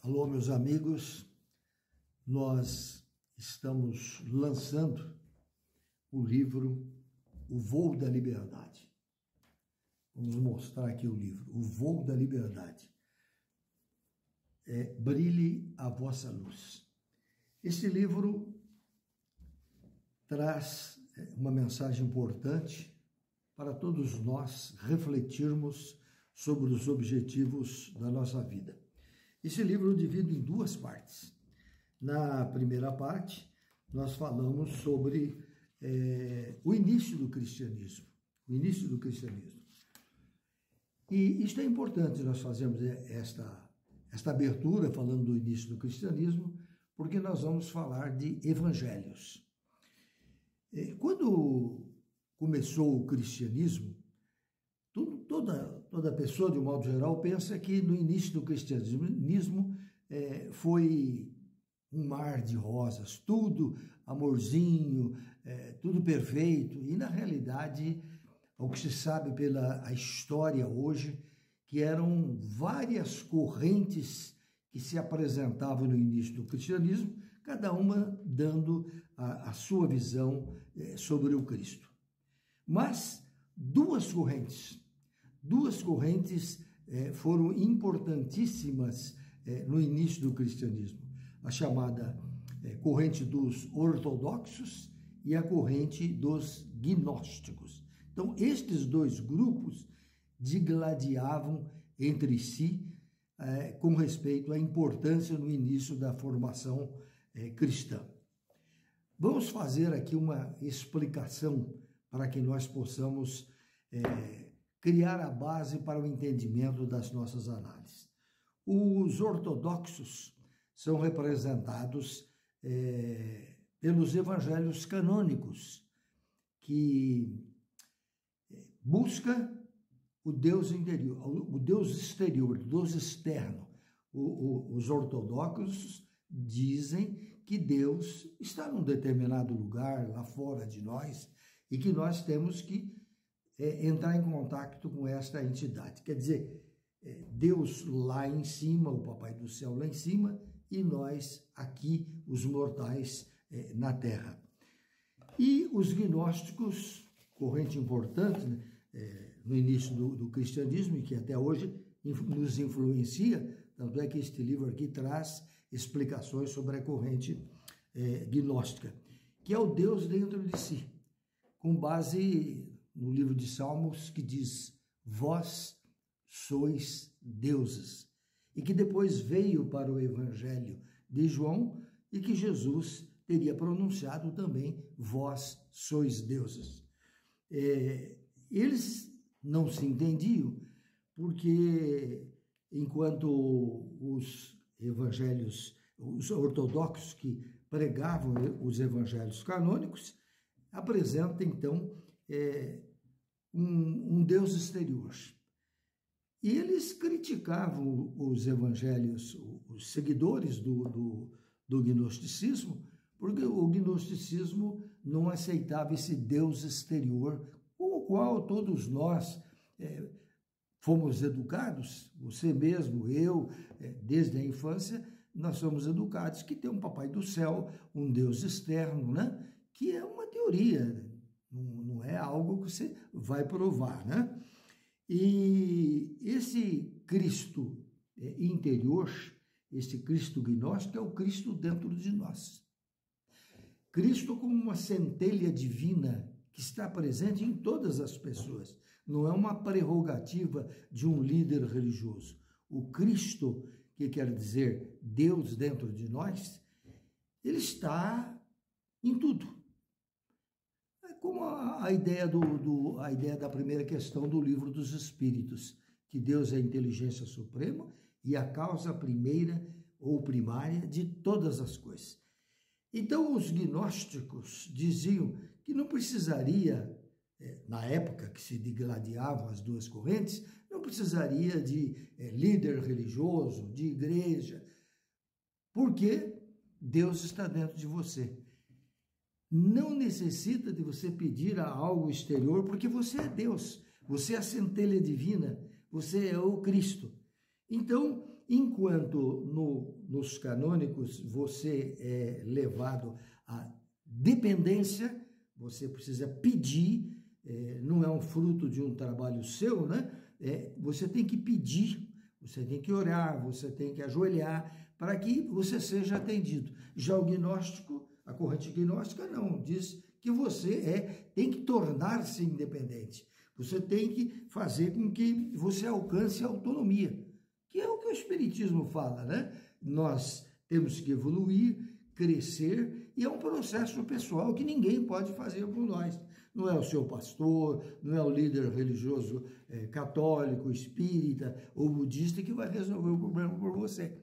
Alô, meus amigos, nós estamos lançando o livro O Voo da Liberdade. Vamos mostrar aqui o livro, O Voo da Liberdade. Brilhe a vossa luz. Este livro traz uma mensagem importante para todos nós refletirmos sobre os objetivos da nossa vida. Esse livro eu divido em duas partes. Na primeira parte, nós falamos sobre o início do cristianismo. O início do cristianismo. E isto é importante, nós fazemos esta abertura falando do início do cristianismo, porque nós vamos falar de evangelhos. Quando começou o cristianismo, toda pessoa, de um modo geral, pensa que no início do cristianismo foi um mar de rosas, tudo amorzinho, tudo perfeito. E, na realidade, o que se sabe pela história hoje, que eram várias correntes que se apresentavam no início do cristianismo, cada uma dando a sua visão sobre o Cristo. Mas duas correntes foram importantíssimas no início do cristianismo. A chamada corrente dos ortodoxos e a corrente dos gnósticos. Então, estes dois grupos digladiavam entre si com respeito à importância no início da formação cristã. Vamos fazer aqui uma explicação para que nós possamos criar a base para o entendimento das nossas análises. Os ortodoxos são representados pelos evangelhos canônicos, que busca o Deus interior, o Deus exterior, o Deus externo. Os ortodoxos dizem que Deus está num determinado lugar, lá fora de nós, e que nós temos que entrar em contato com esta entidade. Quer dizer, Deus lá em cima, o Papai do Céu lá em cima, e nós aqui, os mortais, na Terra. E os gnósticos, corrente importante, né, no início do cristianismo, e que até hoje nos influencia, tanto é que este livro aqui traz explicações sobre a corrente gnóstica, que é o Deus dentro de si, com base no livro de Salmos, que diz: vós sois deuses, e que depois veio para o evangelho de João, e que Jesus teria pronunciado também: vós sois deuses. Eles não se entendiam, porque enquanto os evangelhos, os ortodoxos que pregavam os evangelhos canônicos, apresentam então um Deus exterior. E eles criticavam os evangelhos, os seguidores do gnosticismo, porque o gnosticismo não aceitava esse Deus exterior, com o qual todos nós fomos educados, você mesmo, eu, desde a infância, nós somos educados que tem um Papai do Céu, um Deus externo, né? Que é uma teoria, não é algo que você vai provar, né? E esse Cristo interior, esse Cristo gnóstico, é o Cristo dentro de nós. Cristo como uma centelha divina que está presente em todas as pessoas. Não é uma prerrogativa de um líder religioso. O Cristo, que quer dizer Deus dentro de nós, ele está em tudo. É como a ideia da primeira questão do Livro dos Espíritos, que Deus é a inteligência suprema e a causa primeira ou primária de todas as coisas. Então, os gnósticos diziam que não precisaria, na época que se digladiavam as duas correntes, não precisaria de líder religioso, de igreja, porque Deus está dentro de você. Não necessita de você pedir a algo exterior, porque você é Deus, você é a centelha divina, você é o Cristo. Então, enquanto nos canônicos você é levado à dependência, você precisa pedir, não é um fruto de um trabalho seu, né? Você tem que pedir, você tem que orar, você tem que ajoelhar para que você seja atendido. Já o gnóstico, a corrente gnóstica não, diz que você tem que tornar-se independente. Você tem que fazer com que você alcance a autonomia, que é o que o Espiritismo fala, né? Nós temos que evoluir, crescer, e é um processo pessoal que ninguém pode fazer por nós. Não é o seu pastor, não é o líder religioso católico, espírita ou budista que vai resolver o problema por você.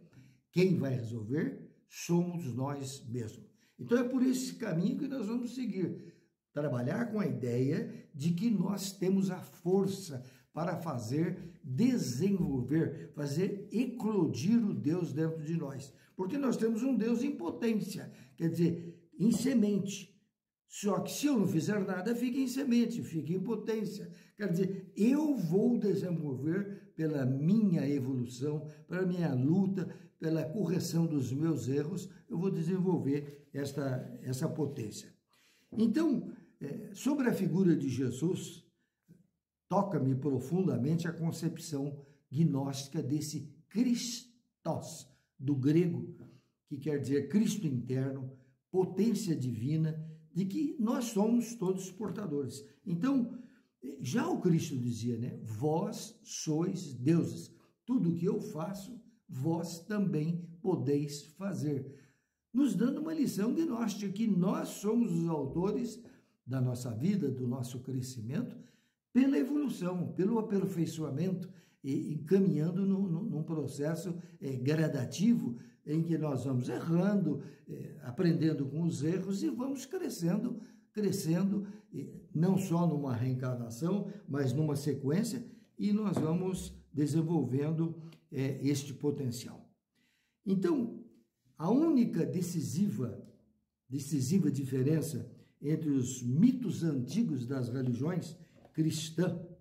Quem vai resolver somos nós mesmos. Então é por esse caminho que nós vamos seguir. Trabalhar com a ideia de que nós temos a força para fazer desenvolver, fazer eclodir o Deus dentro de nós. Porque nós temos um Deus em potência, quer dizer, em semente. Só que se eu não fizer nada, fica em semente, fica em potência. Quer dizer, eu vou desenvolver pela minha evolução, pela minha luta, pela correção dos meus erros, eu vou desenvolver essa potência. Então, sobre a figura de Jesus, toca-me profundamente a concepção gnóstica desse Christos, do grego, que quer dizer Cristo interno, potência divina, de que nós somos todos portadores. Então, já o Cristo dizia, né? Vós sois deuses. Tudo o que eu faço, vós também podeis fazer. Nos dando uma lição gnóstica, que nós somos os autores da nossa vida, do nosso crescimento, pela evolução, pelo aperfeiçoamento, e caminhando num processo gradativo, em que nós vamos errando, aprendendo com os erros e vamos crescendo, não só numa reencarnação, mas numa sequência, e nós vamos desenvolvendo este potencial. Então, a única decisiva diferença entre os mitos antigos das religiões cristãs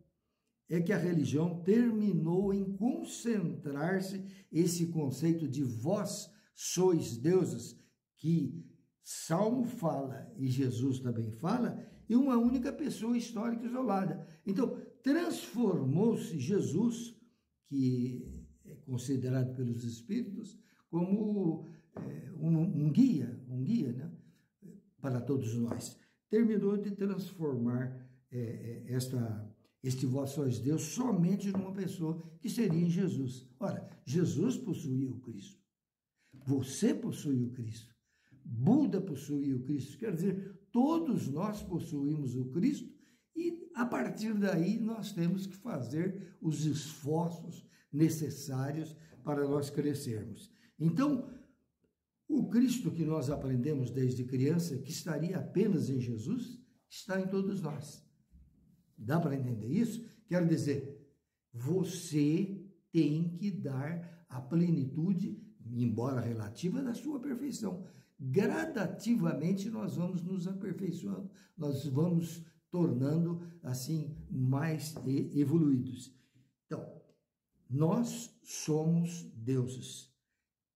é que a religião terminou em concentrar-se esse conceito de vós sois deuses, que Salmo fala e Jesus também fala, em uma única pessoa histórica isolada. Então, transformou-se Jesus, que é considerado pelos espíritos como um guia, né, para todos nós. Terminou de transformar este vós sois Deus somente numa pessoa que seria em Jesus. Ora, Jesus possuía o Cristo. Você possui o Cristo. Buda possuía o Cristo. Quer dizer, todos nós possuímos o Cristo e, a partir daí, nós temos que fazer os esforços necessários para nós crescermos. Então, o Cristo que nós aprendemos desde criança, que estaria apenas em Jesus, está em todos nós. Dá para entender isso? Quero dizer, você tem que dar a plenitude, embora relativa, da sua perfeição. Gradativamente nós vamos nos aperfeiçoando, nós vamos tornando assim mais evoluídos. Então, nós somos deuses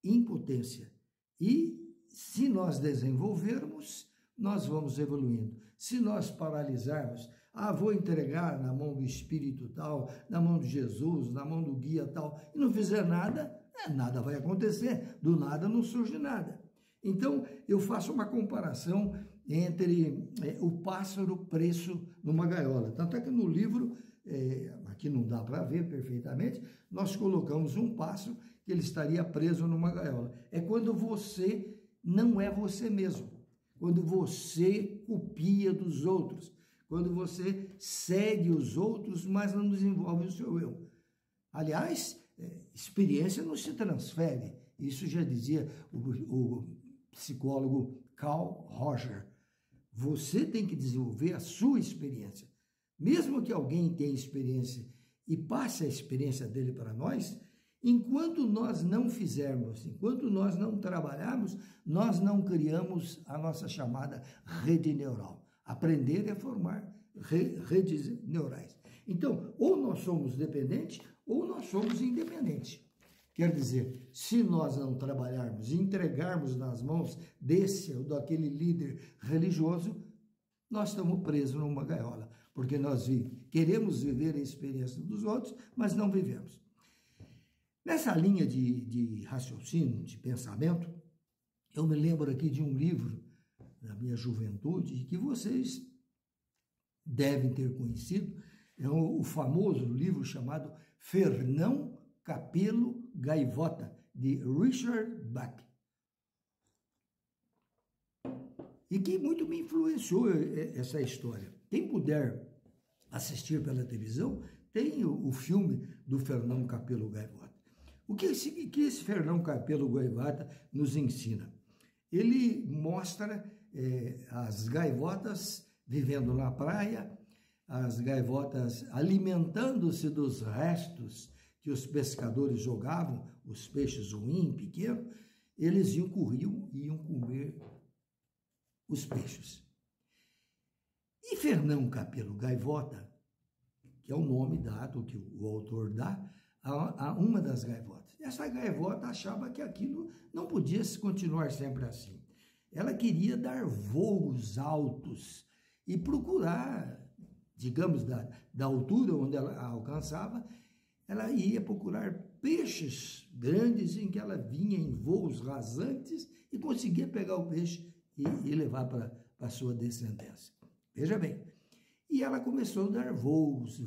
em potência e se nós desenvolvermos, nós vamos evoluindo. Se nós paralisarmos, vou entregar na mão do Espírito tal, na mão de Jesus, na mão do guia tal, e não fizer nada, nada vai acontecer, do nada não surge nada. Então, eu faço uma comparação entre o pássaro preso numa gaiola. Tanto é que no livro, aqui não dá para ver perfeitamente, nós colocamos um pássaro que ele estaria preso numa gaiola. É quando você não é você mesmo, quando você copia dos outros, quando você segue os outros, mas não desenvolve o seu eu. Aliás, experiência não se transfere. Isso já dizia o psicólogo Carl Roger. Você tem que desenvolver a sua experiência. Mesmo que alguém tenha experiência e passe a experiência dele para nós, enquanto nós não fizermos, enquanto nós não trabalharmos, nós não criamos a nossa chamada rede neural. Aprender é formar redes neurais. Então, ou nós somos dependentes, ou nós somos independentes. Quer dizer, se nós não trabalharmos e entregarmos nas mãos desse ou daquele líder religioso, nós estamos presos numa gaiola, porque nós queremos viver a experiência dos outros, mas não vivemos. Nessa linha de raciocínio, de pensamento, eu me lembro aqui de um livro da minha juventude que vocês devem ter conhecido, é o famoso livro chamado Fernão Capelo Gaivota, de Richard Bach. E que muito me influenciou essa história. Quem puder assistir pela televisão, tem o filme do Fernão Capelo Gaivota. O que esse Fernão Capelo Gaivota nos ensina? Ele mostra as gaivotas vivendo na praia, as gaivotas alimentando-se dos restos que os pescadores jogavam, os peixes ruins, pequenos, eles iam para o rio e iam comer os peixes. E Fernão Capelo Gaivota, que é o nome dado, que o autor dá, a uma das gaivotas. Essa gaivota achava que aquilo não podia continuar sempre assim. Ela queria dar voos altos e procurar, digamos, da altura onde ela alcançava, ela ia procurar peixes grandes em que ela vinha em voos rasantes e conseguia pegar o peixe e levar para a sua descendência. Veja bem, e ela começou a dar voos,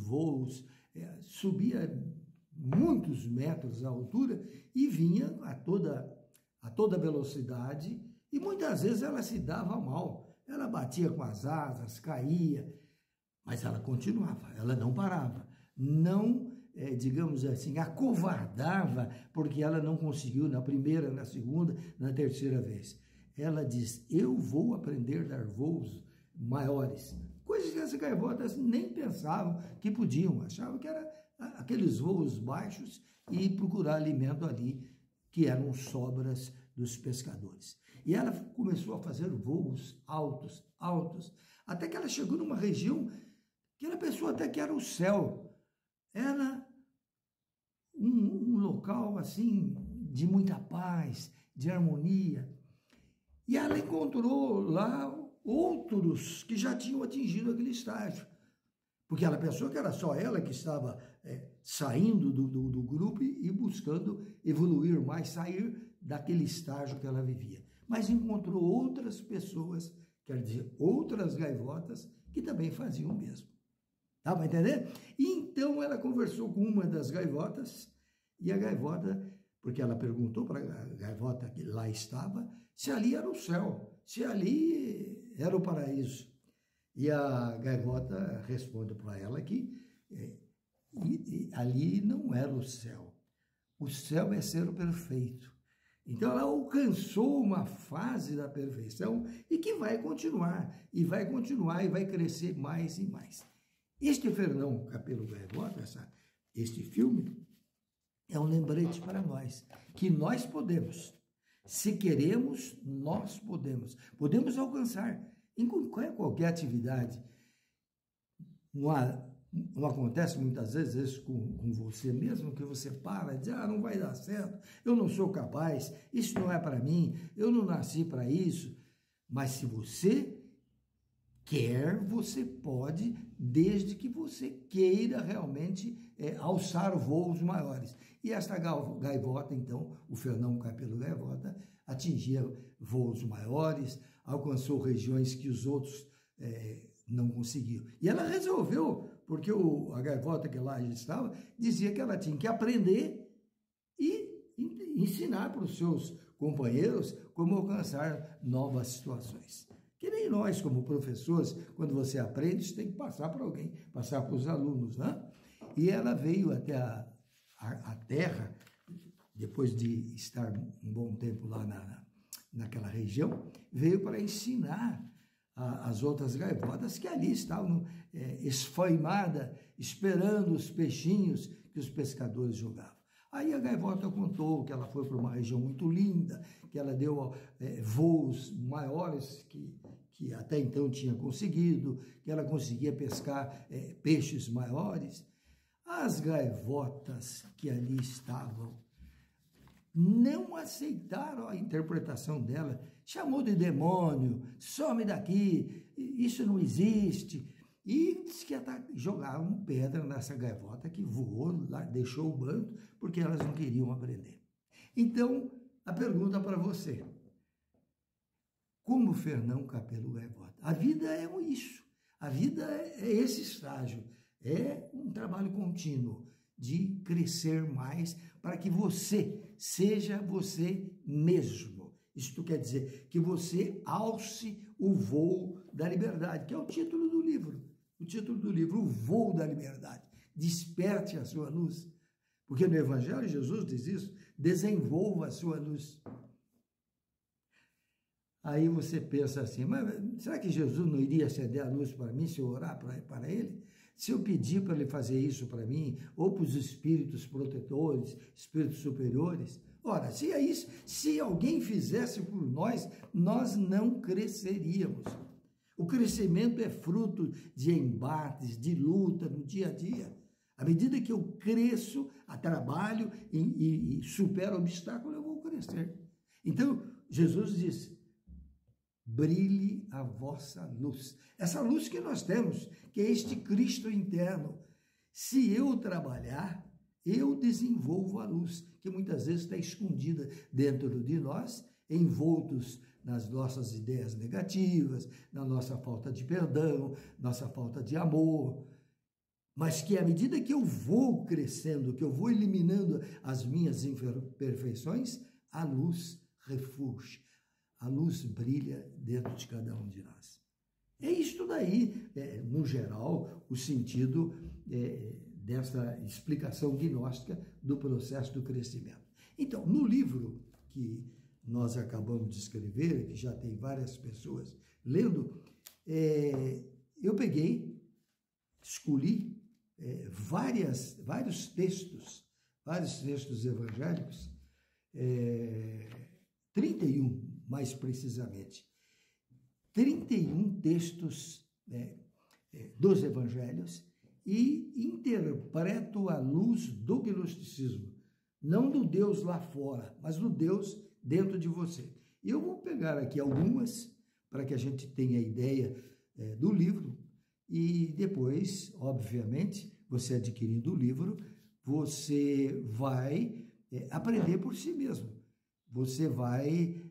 subia muitos metros de altura e vinha a toda velocidade e muitas vezes ela se dava mal, ela batia com as asas, caía, mas ela continuava, ela não parava, não, digamos assim, acovardava porque ela não conseguiu na primeira, na segunda, na terceira vez. Ela diz, eu vou aprender a dar voos maiores, coisas que as gaivotas nem pensavam que podiam, achavam que era aqueles voos baixos e procurar alimento ali, que eram sobras dos pescadores. E ela começou a fazer voos altos, até que ela chegou numa região que ela pensou até que era o céu. Era um local, assim, de muita paz, de harmonia. E ela encontrou lá outros que já tinham atingido aquele estágio. Porque ela pensou que era só ela que estava saindo do grupo e buscando evoluir mais, sair daquele estágio que ela vivia. Mas encontrou outras pessoas, quer dizer, outras gaivotas, que também faziam o mesmo. Tá para entender? E então ela conversou com uma das gaivotas, e a gaivota, porque ela perguntou para a gaivota que lá estava, se ali era o céu, se ali era o paraíso. E a gaivota responde para ela que ali não era o céu. O céu é ser o perfeito. Então ela alcançou uma fase da perfeição e que vai continuar, e vai crescer mais e mais. Este Fernão Capelo Gaivota, este filme, é um lembrete para nós, que nós podemos, se queremos, nós podemos. Podemos alcançar em qualquer atividade. Não acontece muitas vezes isso com você mesmo, que você para e diz, não vai dar certo, eu não sou capaz, isso não é para mim, eu não nasci para isso. Mas se você quer, você pode, desde que você queira realmente alçar voos maiores. E esta gaivota, então, o Fernão Capelo Gaivota, atingia voos maiores, alcançou regiões que os outros não conseguiam. E ela resolveu, porque a gaivota que lá estava, dizia que ela tinha que aprender e ensinar para os seus companheiros como alcançar novas situações. Que nem nós, como professores, quando você aprende, você tem que passar para alguém, passar para os alunos, né? E ela veio até a Terra, depois de estar um bom tempo lá naquela região, veio para ensinar as outras gaivotas que ali estavam esfoimadas, esperando os peixinhos que os pescadores jogavam. Aí a gaivota contou que ela foi para uma região muito linda, que ela deu voos maiores que até então tinha conseguido, que ela conseguia pescar peixes maiores. As gaivotas que ali estavam não aceitaram a interpretação dela, chamou de demônio, some daqui, isso não existe. E disse que jogaram pedra nessa gaivota que voou, lá, deixou o bando, porque elas não queriam aprender. Então, a pergunta para você: como Fernão Capelo Gaivota? A vida é isso. A vida é esse estágio. É um trabalho contínuo de crescer mais para que você seja você mesmo. Isto quer dizer que você alce o voo da liberdade, que é o título do livro. O título do livro, O Voo da Liberdade. Desperte a sua luz. Porque no Evangelho Jesus diz isso, desenvolva a sua luz. Aí você pensa assim, mas será que Jesus não iria acender a luz para mim se eu orar para ele? Se eu pedir para ele fazer isso para mim, ou para os espíritos protetores, espíritos superiores? Ora, se é isso, se alguém fizesse por nós, nós não cresceríamos. O crescimento é fruto de embates, de luta no dia a dia. À medida que eu cresço, trabalho e supero obstáculos, eu vou crescer. Então, Jesus disse: brilhe a vossa luz. Essa luz que nós temos, que é este Cristo interno. Se eu trabalhar, eu desenvolvo a luz, que muitas vezes está escondida dentro de nós, envoltos nas nossas ideias negativas, na nossa falta de perdão, nossa falta de amor. Mas que à medida que eu vou crescendo, que eu vou eliminando as minhas imperfeições, a luz refulge. A luz brilha dentro de cada um de nós. É isto daí, no geral, o sentido dessa explicação gnóstica do processo do crescimento. Então, no livro que nós acabamos de escrever, que já tem várias pessoas lendo, eu escolhi vários textos evangélicos, 31 mais precisamente, 31 textos dos evangelhos, e interpreto à luz do gnosticismo, não do Deus lá fora, mas do Deus dentro de você. Eu vou pegar aqui algumas para que a gente tenha ideia do livro, e depois, obviamente, você adquirindo o livro, você vai aprender por si mesmo. Você vai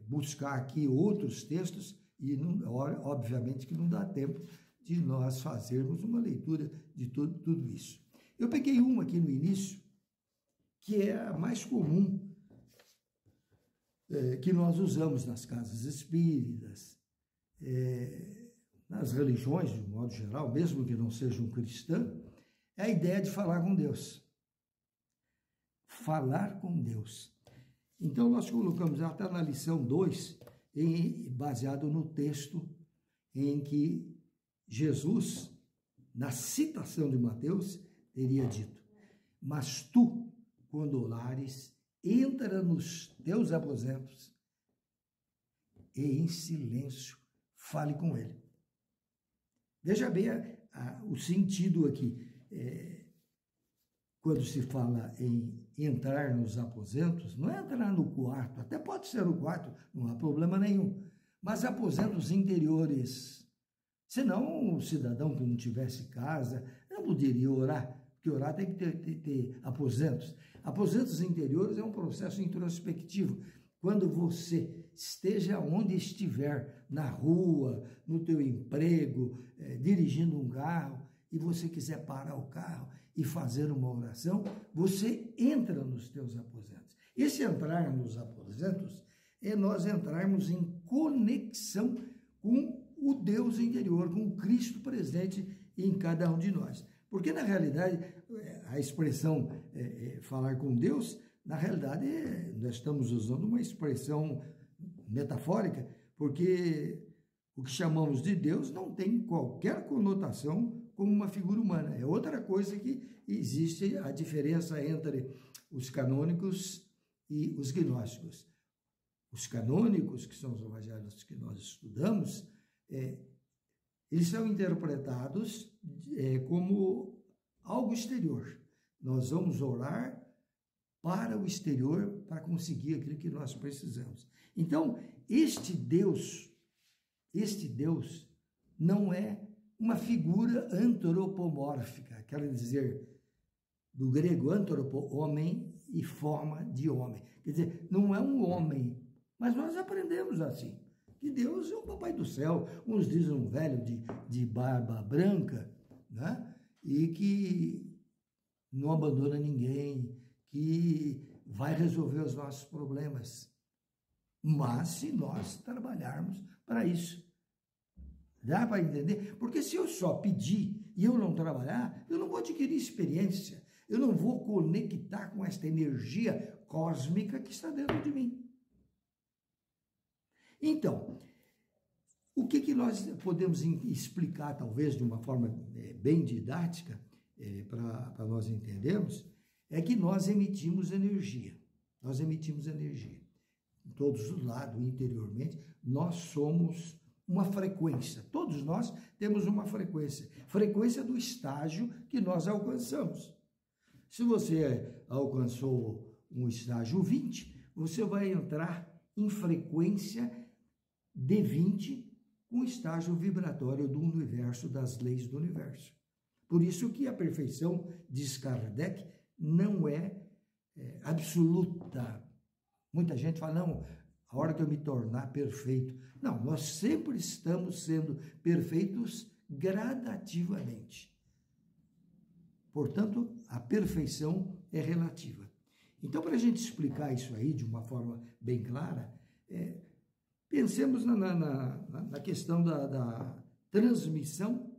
buscar aqui outros textos e, obviamente, que não dá tempo de nós fazermos uma leitura de tudo isso. Eu peguei uma aqui no início, que é a mais comum, que nós usamos nas casas espíritas, nas religiões, de um modo geral, mesmo que não sejam cristãs, é a ideia de falar com Deus. Falar com Deus. Então, nós colocamos, ela está na lição 2, baseado no texto em que Jesus, na citação de Mateus, teria dito: mas tu, quando orares, entra nos teus aposentos e em silêncio fale com ele. Veja bem o sentido aqui. Quando se fala em entrar nos aposentos, não é entrar no quarto, até pode ser o quarto, não há problema nenhum, mas aposentos interiores. Senão, o cidadão que não tivesse casa não poderia orar, porque orar tem que ter aposentos. Aposentos interiores é um processo introspectivo. Quando você esteja onde estiver, na rua, no teu emprego, dirigindo um carro, e você quiser parar o carro e fazer uma oração, você entra nos teus aposentos. Esse entrar nos aposentos é nós entrarmos em conexão com o Deus interior, com o Cristo presente em cada um de nós. Porque, na realidade, a expressão falar com Deus, na realidade, nós estamos usando uma expressão metafórica, porque o que chamamos de Deus não tem qualquer conotação como uma figura humana. É outra coisa que existe a diferença entre os canônicos e os gnósticos. Os canônicos, que são os evangelhos que nós estudamos, eles são interpretados como algo exterior. Nós vamos orar para o exterior para conseguir aquilo que nós precisamos. Então, este Deus não é uma figura antropomórfica, quer dizer, do grego antropo, homem, e forma de homem. Quer dizer, não é um homem, mas nós aprendemos assim, que Deus é o papai do céu. Uns dizem um velho de barba branca, né? E que não abandona ninguém, que vai resolver os nossos problemas. Mas se nós trabalharmos para isso, dá para entender? Porque se eu só pedir e eu não trabalhar, eu não vou adquirir experiência, eu não vou conectar com esta energia cósmica que está dentro de mim. Então, o que nós podemos explicar, talvez de uma forma bem didática, para nós entendermos, é que nós emitimos energia. Nós emitimos energia. Todos os lados, interiormente, nós somos uma frequência. Todos nós temos uma frequência. Frequência do estágio que nós alcançamos. Se você alcançou um estágio 20, você vai entrar em frequência de 20, um estágio vibratório do universo, das leis do universo. Por isso que a perfeição, diz Kardec, não é absoluta. Muita gente fala, não, a hora que eu me tornar perfeito. Não, nós sempre estamos sendo perfeitos gradativamente. Portanto, a perfeição é relativa. Então, para a gente explicar isso aí de uma forma bem clara, pensemos na questão da transmissão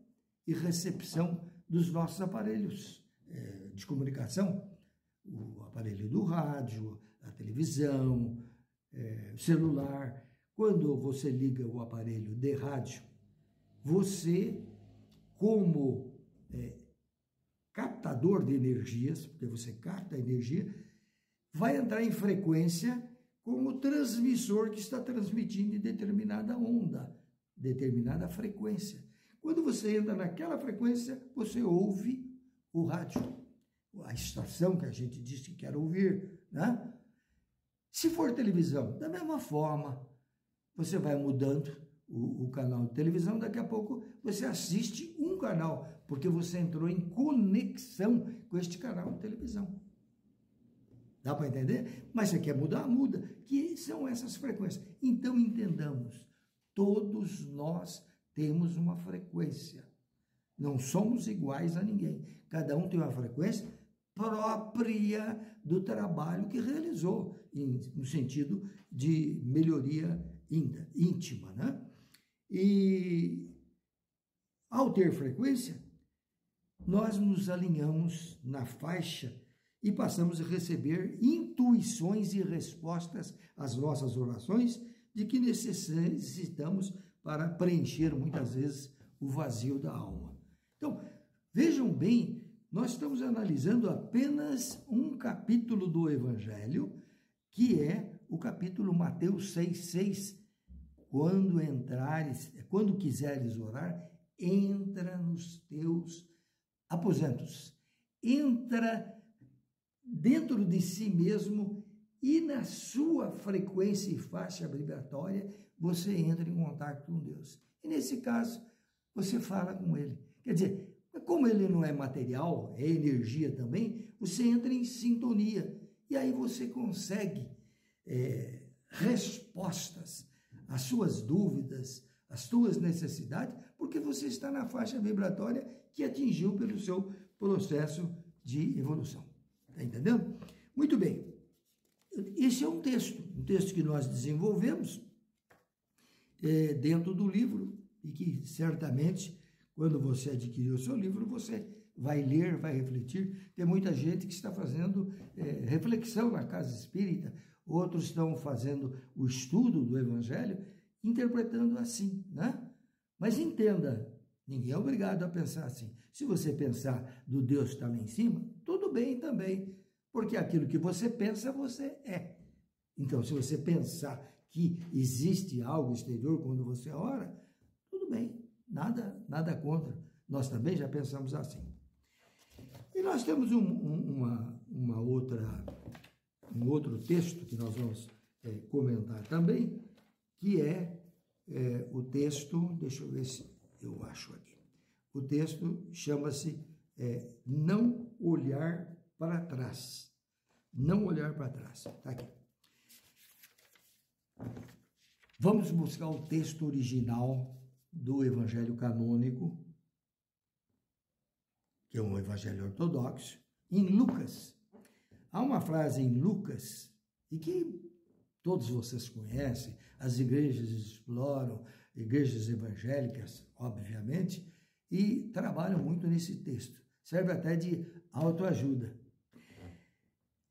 e recepção dos nossos aparelhos de comunicação, o aparelho do rádio, a televisão, o celular. Quando você liga o aparelho de rádio, você, como captador de energias, porque você capta a energia, vai entrar em frequência com o transmissor que está transmitindo em determinada onda, determinada frequência. Quando você entra naquela frequência, você ouve o rádio, a estação que a gente diz que quer ouvir, né? Se for televisão, da mesma forma, você vai mudando o canal de televisão, daqui a pouco você assiste um canal, porque você entrou em conexão com este canal de televisão. Dá para entender? Mas você quer mudar? Muda. Que são essas frequências. Então, entendamos, todos nós temos uma frequência. Não somos iguais a ninguém. Cada um tem uma frequência própria do trabalho que realizou, no sentido de melhoria íntima, né? E, ao ter frequência, nós nos alinhamos na faixa e passamos a receber intuições e respostas às nossas orações de que necessitamos para preencher, muitas vezes, o vazio da alma. Então, vejam bem, nós estamos analisando apenas um capítulo do Evangelho, que é o capítulo Mateus 6,6. Quando quiseres orar, entra nos teus aposentos. Entra dentro de si mesmo e na sua frequência e faixa vibratória, você entra em contato com Deus. E nesse caso, você fala com Ele. Quer dizer, como Ele não é material, é energia também, você entra em sintonia. E aí você consegue respostas às suas dúvidas, às suas necessidades, porque você está na faixa vibratória que atingiu pelo seu processo de evolução. Está entendendo? Muito bem. Esse é um texto que nós desenvolvemos dentro do livro e que certamente, quando você adquirir o seu livro, você vai ler, vai refletir. Tem muita gente que está fazendo reflexão na casa espírita, outros estão fazendo o estudo do Evangelho, interpretando assim, né? Mas entenda, ninguém é obrigado a pensar assim. Se você pensar do Deus que está lá em cima, tudo bem também, porque aquilo que você pensa, você é. Então, se você pensar que existe algo exterior quando você ora, tudo bem, nada contra. Nós também já pensamos assim. E nós temos uma outra um outro texto que nós vamos comentar também, que o texto, deixa eu ver se eu acho aqui. O texto chama-se Não Olhar para Trás. Não olhar para trás. Está aqui. Vamos buscar o texto original do Evangelho canônico, que é um evangelho ortodoxo, em Lucas. Há uma frase em Lucas, e que todos vocês conhecem, as igrejas exploram, igrejas evangélicas, obviamente, e trabalham muito nesse texto. Serve até de autoajuda.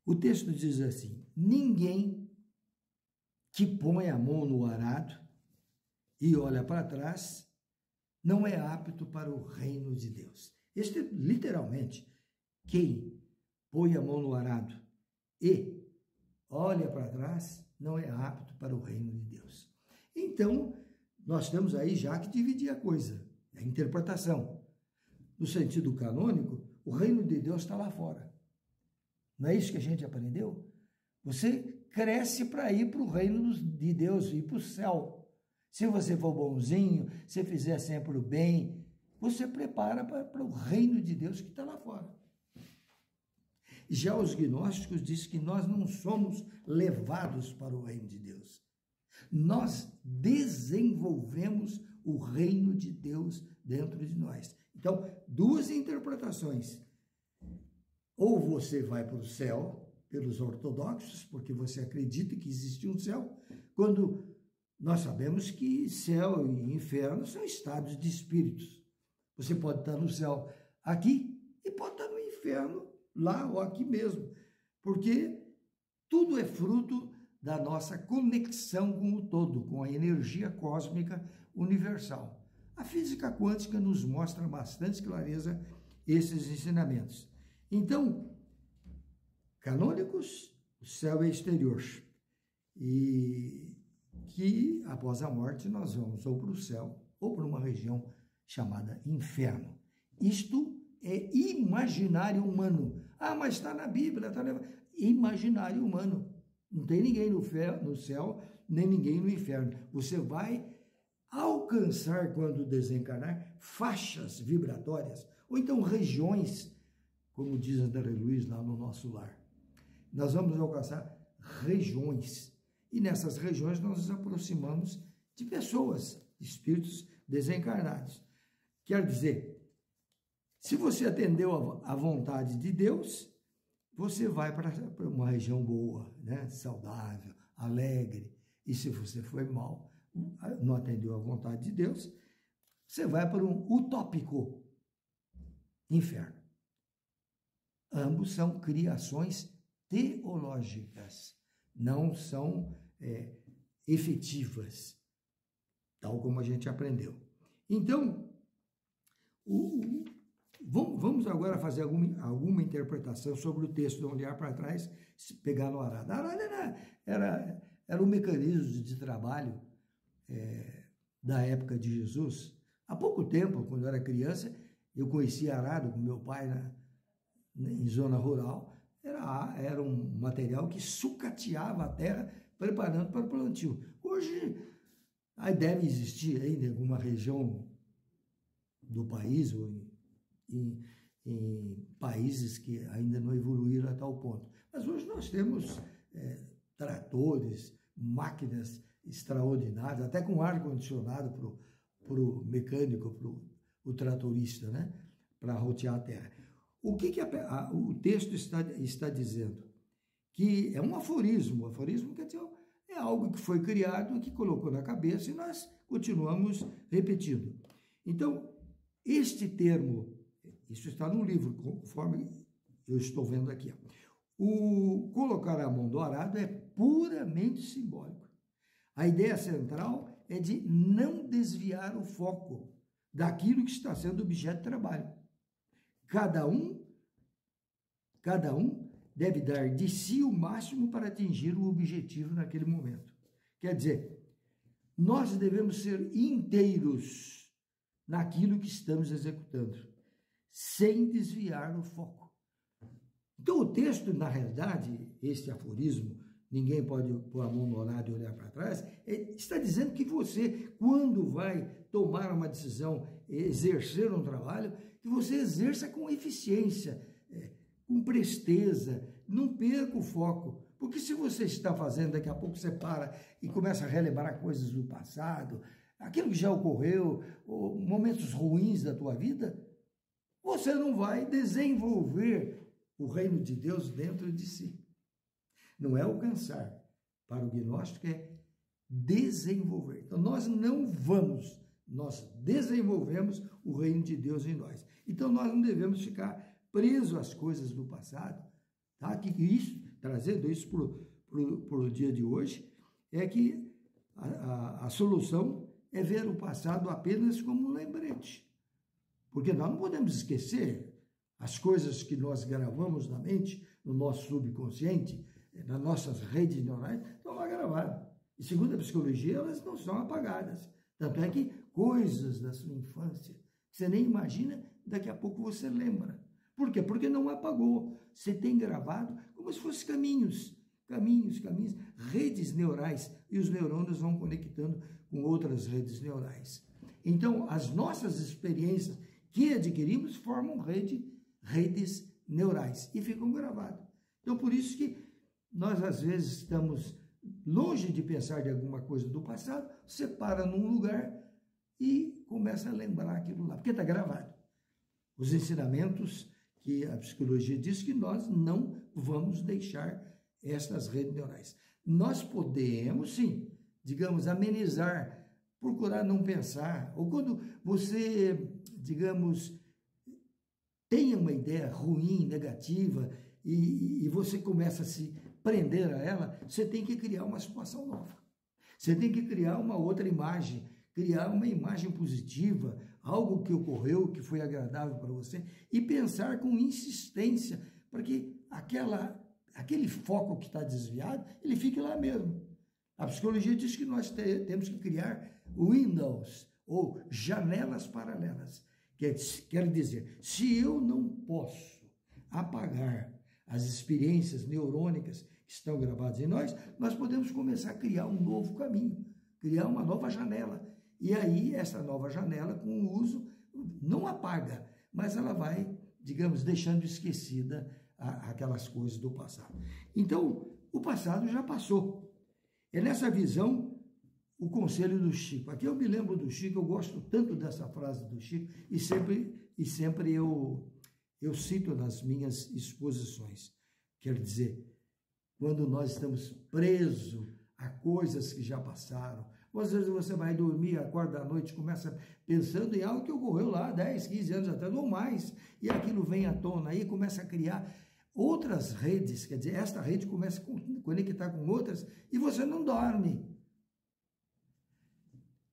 O texto diz assim: ninguém que põe a mão no arado e olha para trás não é apto para o reino de Deus. Este, literalmente, quem põe a mão no arado e olha para trás não é apto para o reino de Deus. Então, nós temos aí já que dividir a coisa, a interpretação. No sentido canônico, o reino de Deus está lá fora. Não é isso que a gente aprendeu? Você cresce para ir para o reino de Deus, ir para o céu. Se você for bonzinho, se fizer sempre o bem, você prepara para o reino de Deus que está lá fora. Já os gnósticos dizem que nós não somos levados para o reino de Deus. Nós desenvolvemos o reino de Deus dentro de nós. Então, duas interpretações. Ou você vai para o céu, pelos ortodoxos, porque você acredita que existe um céu, quando nós sabemos que céu e inferno são estados de espíritos. Você pode estar no céu aqui e pode estar no inferno lá ou aqui mesmo, porque tudo é fruto da nossa conexão com o todo, com a energia cósmica universal. A física quântica nos mostra bastante clareza esses ensinamentos. Então, canônicos, o céu é exterior, e que após a morte nós vamos ou para o céu ou para uma região chamada inferno. Isto é imaginário humano. Ah, mas está na Bíblia, está na... Imaginário humano. Não tem ninguém no céu, nem ninguém no inferno. Você vai alcançar, quando desencarnar, faixas vibratórias, ou então regiões, como diz André Luiz lá no Nosso Lar. Nós vamos alcançar regiões, e nessas regiões nós nos aproximamos de pessoas, espíritos desencarnados. Quer dizer, se você atendeu à vontade de Deus, você vai para uma região boa, né? Saudável, alegre. E se você foi mal, não atendeu à vontade de Deus, você vai para um utópico inferno. Ambos são criações teológicas, não são efetivas, tal como a gente aprendeu. Então, vamos agora fazer alguma interpretação sobre o texto do olhar para trás, pegar no arado. A arada era um mecanismo de trabalho da época de Jesus. Há pouco tempo, quando eu era criança, eu conhecia arado com meu pai em zona rural. Era um material que sucateava a terra, preparando para o plantio. Hoje, aí deve existir ainda em alguma região do país, ou em países que ainda não evoluíram a tal ponto. Mas hoje nós temos tratores, máquinas extraordinárias, até com ar-condicionado para o mecânico, para o tratorista, né? Para rotear a terra. O que o texto está dizendo? Que é um aforismo. O aforismo quer dizer, é algo que foi criado, que colocou na cabeça e nós continuamos repetindo. Então, este termo, isso está no livro, conforme eu estou vendo aqui. O colocar a mão do arado é puramente simbólico. A ideia central é de não desviar o foco daquilo que está sendo objeto de trabalho. Cada um deve dar de si o máximo para atingir o objetivo naquele momento. Quer dizer, nós devemos ser inteiros naquilo que estamos executando, sem desviar o foco. Então, o texto, na realidade, este aforismo, ninguém pode pôr a mão no arado e olhar para trás, está dizendo que você, quando vai tomar uma decisão, exercer um trabalho, que você exerça com eficiência, com presteza, não perca o foco. Porque se você está fazendo, daqui a pouco você para e começa a relembrar coisas do passado, aquilo que já ocorreu, momentos ruins da tua vida, você não vai desenvolver o reino de Deus dentro de si. Não é alcançar. Para o gnóstico é desenvolver. Então, nós não vamos, nós desenvolvemos o reino de Deus em nós. Então, nós não devemos ficar presos às coisas do passado. Tá? Que isso, trazendo isso para o dia de hoje, é que a solução é ver o passado apenas como um lembrete. Porque nós não podemos esquecer as coisas que nós gravamos na mente, no nosso subconsciente, nas nossas redes neurais, estão lá gravadas. E segundo a psicologia, elas não são apagadas. Tanto é que coisas da sua infância, que você nem imagina, daqui a pouco você lembra. Por quê? Porque não apagou. Você tem gravado como se fossem caminhos, redes neurais, e os neurônios vão conectando com outras redes neurais. Então, as nossas experiências que adquirimos formam redes neurais e ficam gravadas. Então, por isso que nós, às vezes, estamos longe de pensar de alguma coisa do passado, você para num lugar e começa a lembrar aquilo lá, porque está gravado. Os ensinamentos que a psicologia diz que nós não vamos deixar essas redes neurais. Nós podemos, sim, digamos, amenizar, procurar não pensar, ou quando você, digamos, tenha uma ideia ruim, negativa, e você começa a se prender a ela, você tem que criar uma situação nova. Você tem que criar uma outra imagem, criar uma imagem positiva, algo que ocorreu, que foi agradável para você, e pensar com insistência, para que aquele foco que está desviado, ele fique lá mesmo. A psicologia diz que nós temos que criar windows, ou janelas paralelas. Quer dizer, se eu não posso apagar as experiências neurônicas que estão gravadas em nós, nós podemos começar a criar um novo caminho, criar uma nova janela. E aí, essa nova janela, com o uso, não apaga, mas ela vai, digamos, deixando esquecida aquelas coisas do passado. Então, o passado já passou. É nessa visão o conselho do Chico. Aqui eu me lembro do Chico, eu gosto tanto dessa frase do Chico, e sempre eu cito nas minhas exposições. Quer dizer, quando nós estamos presos a coisas que já passaram, às vezes você vai dormir, acorda à noite, começa pensando em algo que ocorreu lá 10, 15 anos atrás, ou mais, e aquilo vem à tona aí, começa a criar outras redes, quer dizer, esta rede começa a conectar com outras, e você não dorme.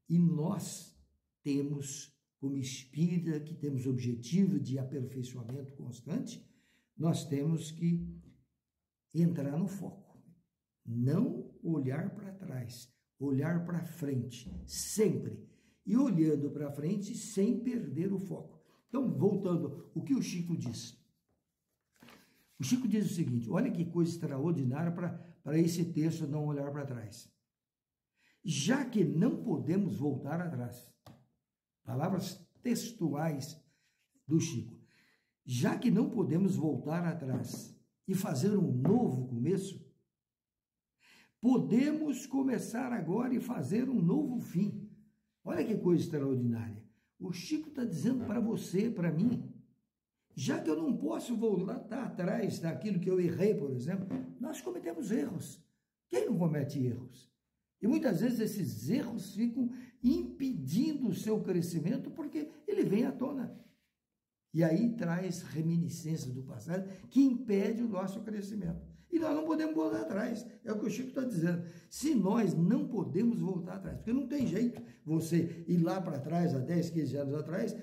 E nós temos, como espírita, que temos objetivo de aperfeiçoamento constante, nós temos que entrar no foco. Não olhar para trás, olhar para frente, sempre. E olhando para frente sem perder o foco. Então, voltando, o que o Chico diz? O Chico diz o seguinte, olha que coisa extraordinária para esse texto não olhar para trás. Já que não podemos voltar atrás, palavras textuais do Chico, já que não podemos voltar atrás e fazer um novo começo, podemos começar agora e fazer um novo fim. Olha que coisa extraordinária. O Chico está dizendo para você, para mim, já que eu não posso voltar atrás daquilo que eu errei, por exemplo, nós cometemos erros. Quem não comete erros? E muitas vezes esses erros ficam impedindo o seu crescimento porque ele vem à tona. E aí traz reminiscências do passado que impede o nosso crescimento. E nós não podemos voltar atrás. É o que o Chico está dizendo. Se nós não podemos voltar atrás, porque não tem jeito você ir lá para trás, há 10, 15 anos atrás,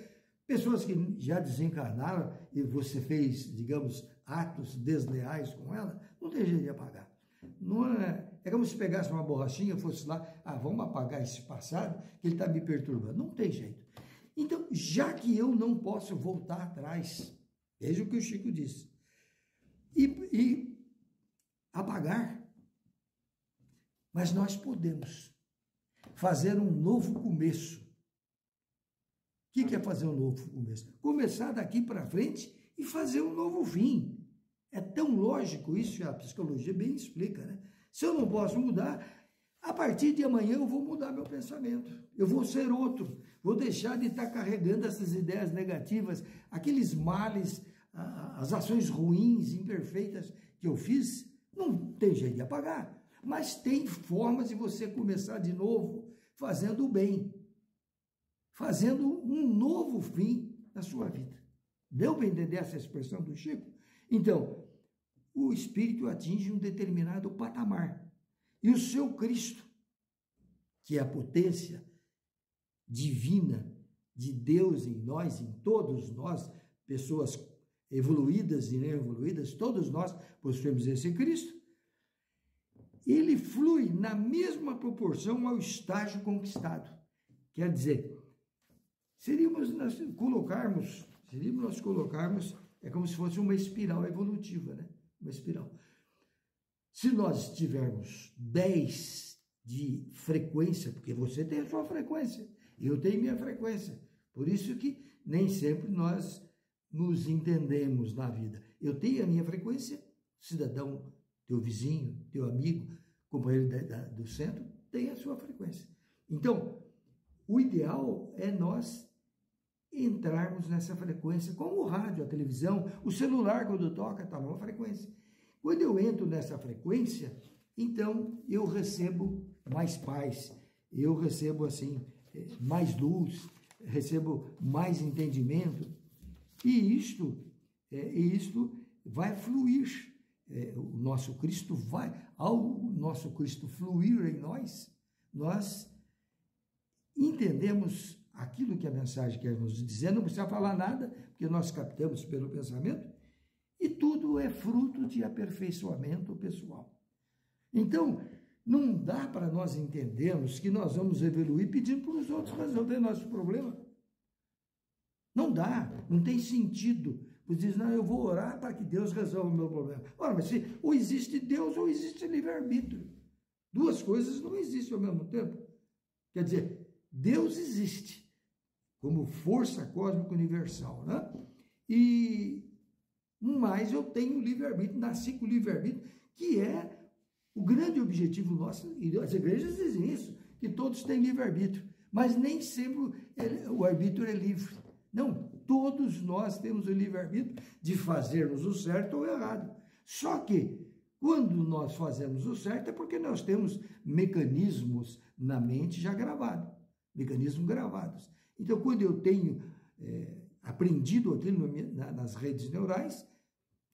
pessoas que já desencarnaram e você fez, digamos, atos desleais com ela, não tem jeito de apagar. Não é como se pegasse uma borrachinha e fosse lá, vamos apagar esse passado, que ele está me perturbando. Não tem jeito. Então, já que eu não posso voltar atrás, veja o que o Chico disse, e apagar. Mas nós podemos fazer um novo começo. O que é fazer um novo começo? Começar daqui para frente e fazer um novo fim. É tão lógico isso, a psicologia bem explica, né? Se eu não posso mudar, a partir de amanhã eu vou mudar meu pensamento. Eu vou ser outro. Vou deixar de estar carregando essas ideias negativas, aqueles males, as ações ruins, imperfeitas que eu fiz. Não tem jeito de apagar, mas tem formas de você começar de novo, fazendo o bem, fazendo um novo fim na sua vida. Deu para entender essa expressão do Chico? Então, o espírito atinge um determinado patamar. E o seu Cristo, que é a potência divina de Deus em nós, em todos nós, pessoas evoluídas e não evoluídas, todos nós possuímos esse Cristo, ele flui na mesma proporção ao estágio conquistado. Quer dizer, seríamos nós colocarmos, é como se fosse uma espiral evolutiva, né? Uma espiral. Se nós tivermos 10 de frequência, porque você tem a sua frequência, eu tenho minha frequência, por isso que nem sempre nós nos entendemos na vida. Eu tenho a minha frequência, cidadão, teu vizinho, teu amigo, companheiro do centro, tem a sua frequência. Então, o ideal é nós entrarmos nessa frequência, como o rádio, a televisão, o celular, quando toca, está numa frequência. Quando eu entro nessa frequência, então eu recebo mais paz, eu recebo assim mais luz, recebo mais entendimento, e isto vai fluir. O nosso Cristo vai, ao nosso Cristo fluir em nós, nós entendemos aquilo que a mensagem quer nos dizer, não precisa falar nada, porque nós captamos pelo pensamento, e tudo é fruto de aperfeiçoamento pessoal. Então, não dá para nós entendermos que nós vamos evoluir pedindo para os outros resolver nosso problema. Não dá, não tem sentido. Você diz, não, eu vou orar para que Deus resolva o meu problema. Ora, mas se ou existe Deus ou existe livre-arbítrio. Duas coisas não existem ao mesmo tempo. Quer dizer, Deus existe como força cósmica universal, né? Mas eu tenho livre-arbítrio, nasci com livre-arbítrio, que é o grande objetivo nosso, e as igrejas dizem isso, que todos têm livre-arbítrio, mas nem sempre o arbítrio é livre. Não, todos nós temos o livre-arbítrio de fazermos o certo ou o errado. Só que, quando nós fazemos o certo, é porque nós temos mecanismos na mente já gravados, mecanismos gravados. Então, quando eu tenho aprendido aquilo nas redes neurais,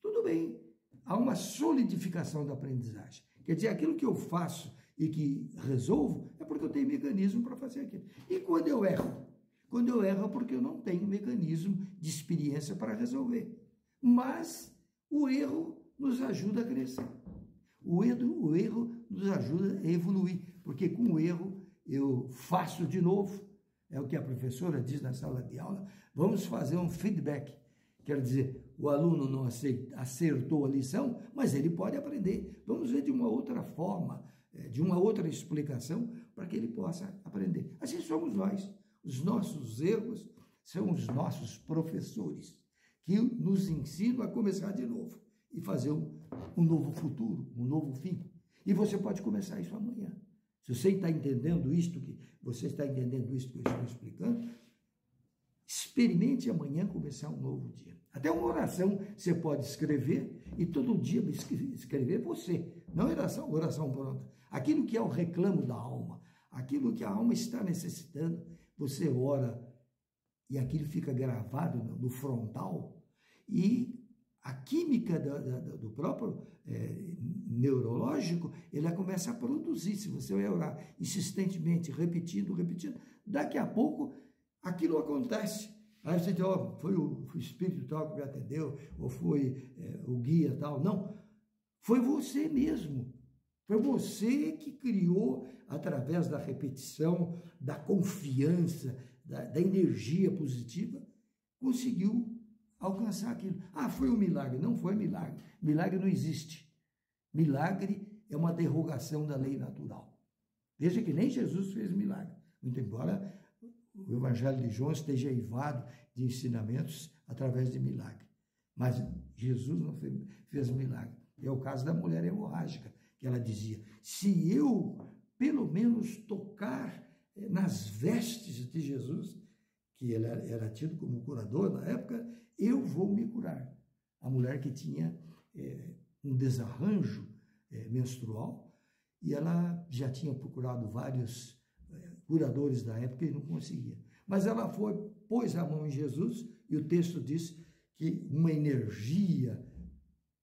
tudo bem, há uma solidificação da aprendizagem. Quer dizer, aquilo que eu faço e que resolvo é porque eu tenho mecanismo para fazer aquilo. E quando eu erro? Quando eu erro é porque eu não tenho mecanismo de experiência para resolver. Mas o erro nos ajuda a crescer. O erro nos ajuda a evoluir, porque com o erro eu faço de novo. É o que a professora diz na sala de aula, vamos fazer um feedback. Quer dizer, o aluno não acertou a lição, mas ele pode aprender. Vamos ver de uma outra forma, de uma outra explicação, para que ele possa aprender. Assim somos nós. Os nossos erros são os nossos professores, que nos ensinam a começar de novo e fazer um novo futuro, um novo fim. E você pode começar isso amanhã. Se você está entendendo isto que eu estou explicando, experimente amanhã começar um novo dia. Até uma oração você pode escrever e todo dia escrever você, não oração pronta. Aquilo que é o reclamo da alma, aquilo que a alma está necessitando, você ora e aquilo fica gravado no frontal e a química do próprio neurológico, ela começa a produzir. Se você vai orar insistentemente, repetindo, daqui a pouco aquilo acontece. Aí você diz, foi o espírito tal que me atendeu, ou foi o guia tal. Não, foi você mesmo. Foi você que criou, através da repetição, da confiança, da energia positiva, conseguiu alcançar aquilo. Ah, foi um milagre. Não foi milagre. Milagre não existe. Milagre é uma derrogação da lei natural. Veja que nem Jesus fez milagre. Muito embora o Evangelho de João esteja eivado de ensinamentos através de milagre. Mas Jesus não fez milagre. É o caso da mulher hemorrágica, que ela dizia, se eu pelo menos tocar nas vestes de Jesus, que ele era tido como curador na época, eu vou me curar. A mulher que tinha um desarranjo menstrual, e ela já tinha procurado vários curadores da época e não conseguia. Mas ela pôs a mão em Jesus, e o texto diz que uma energia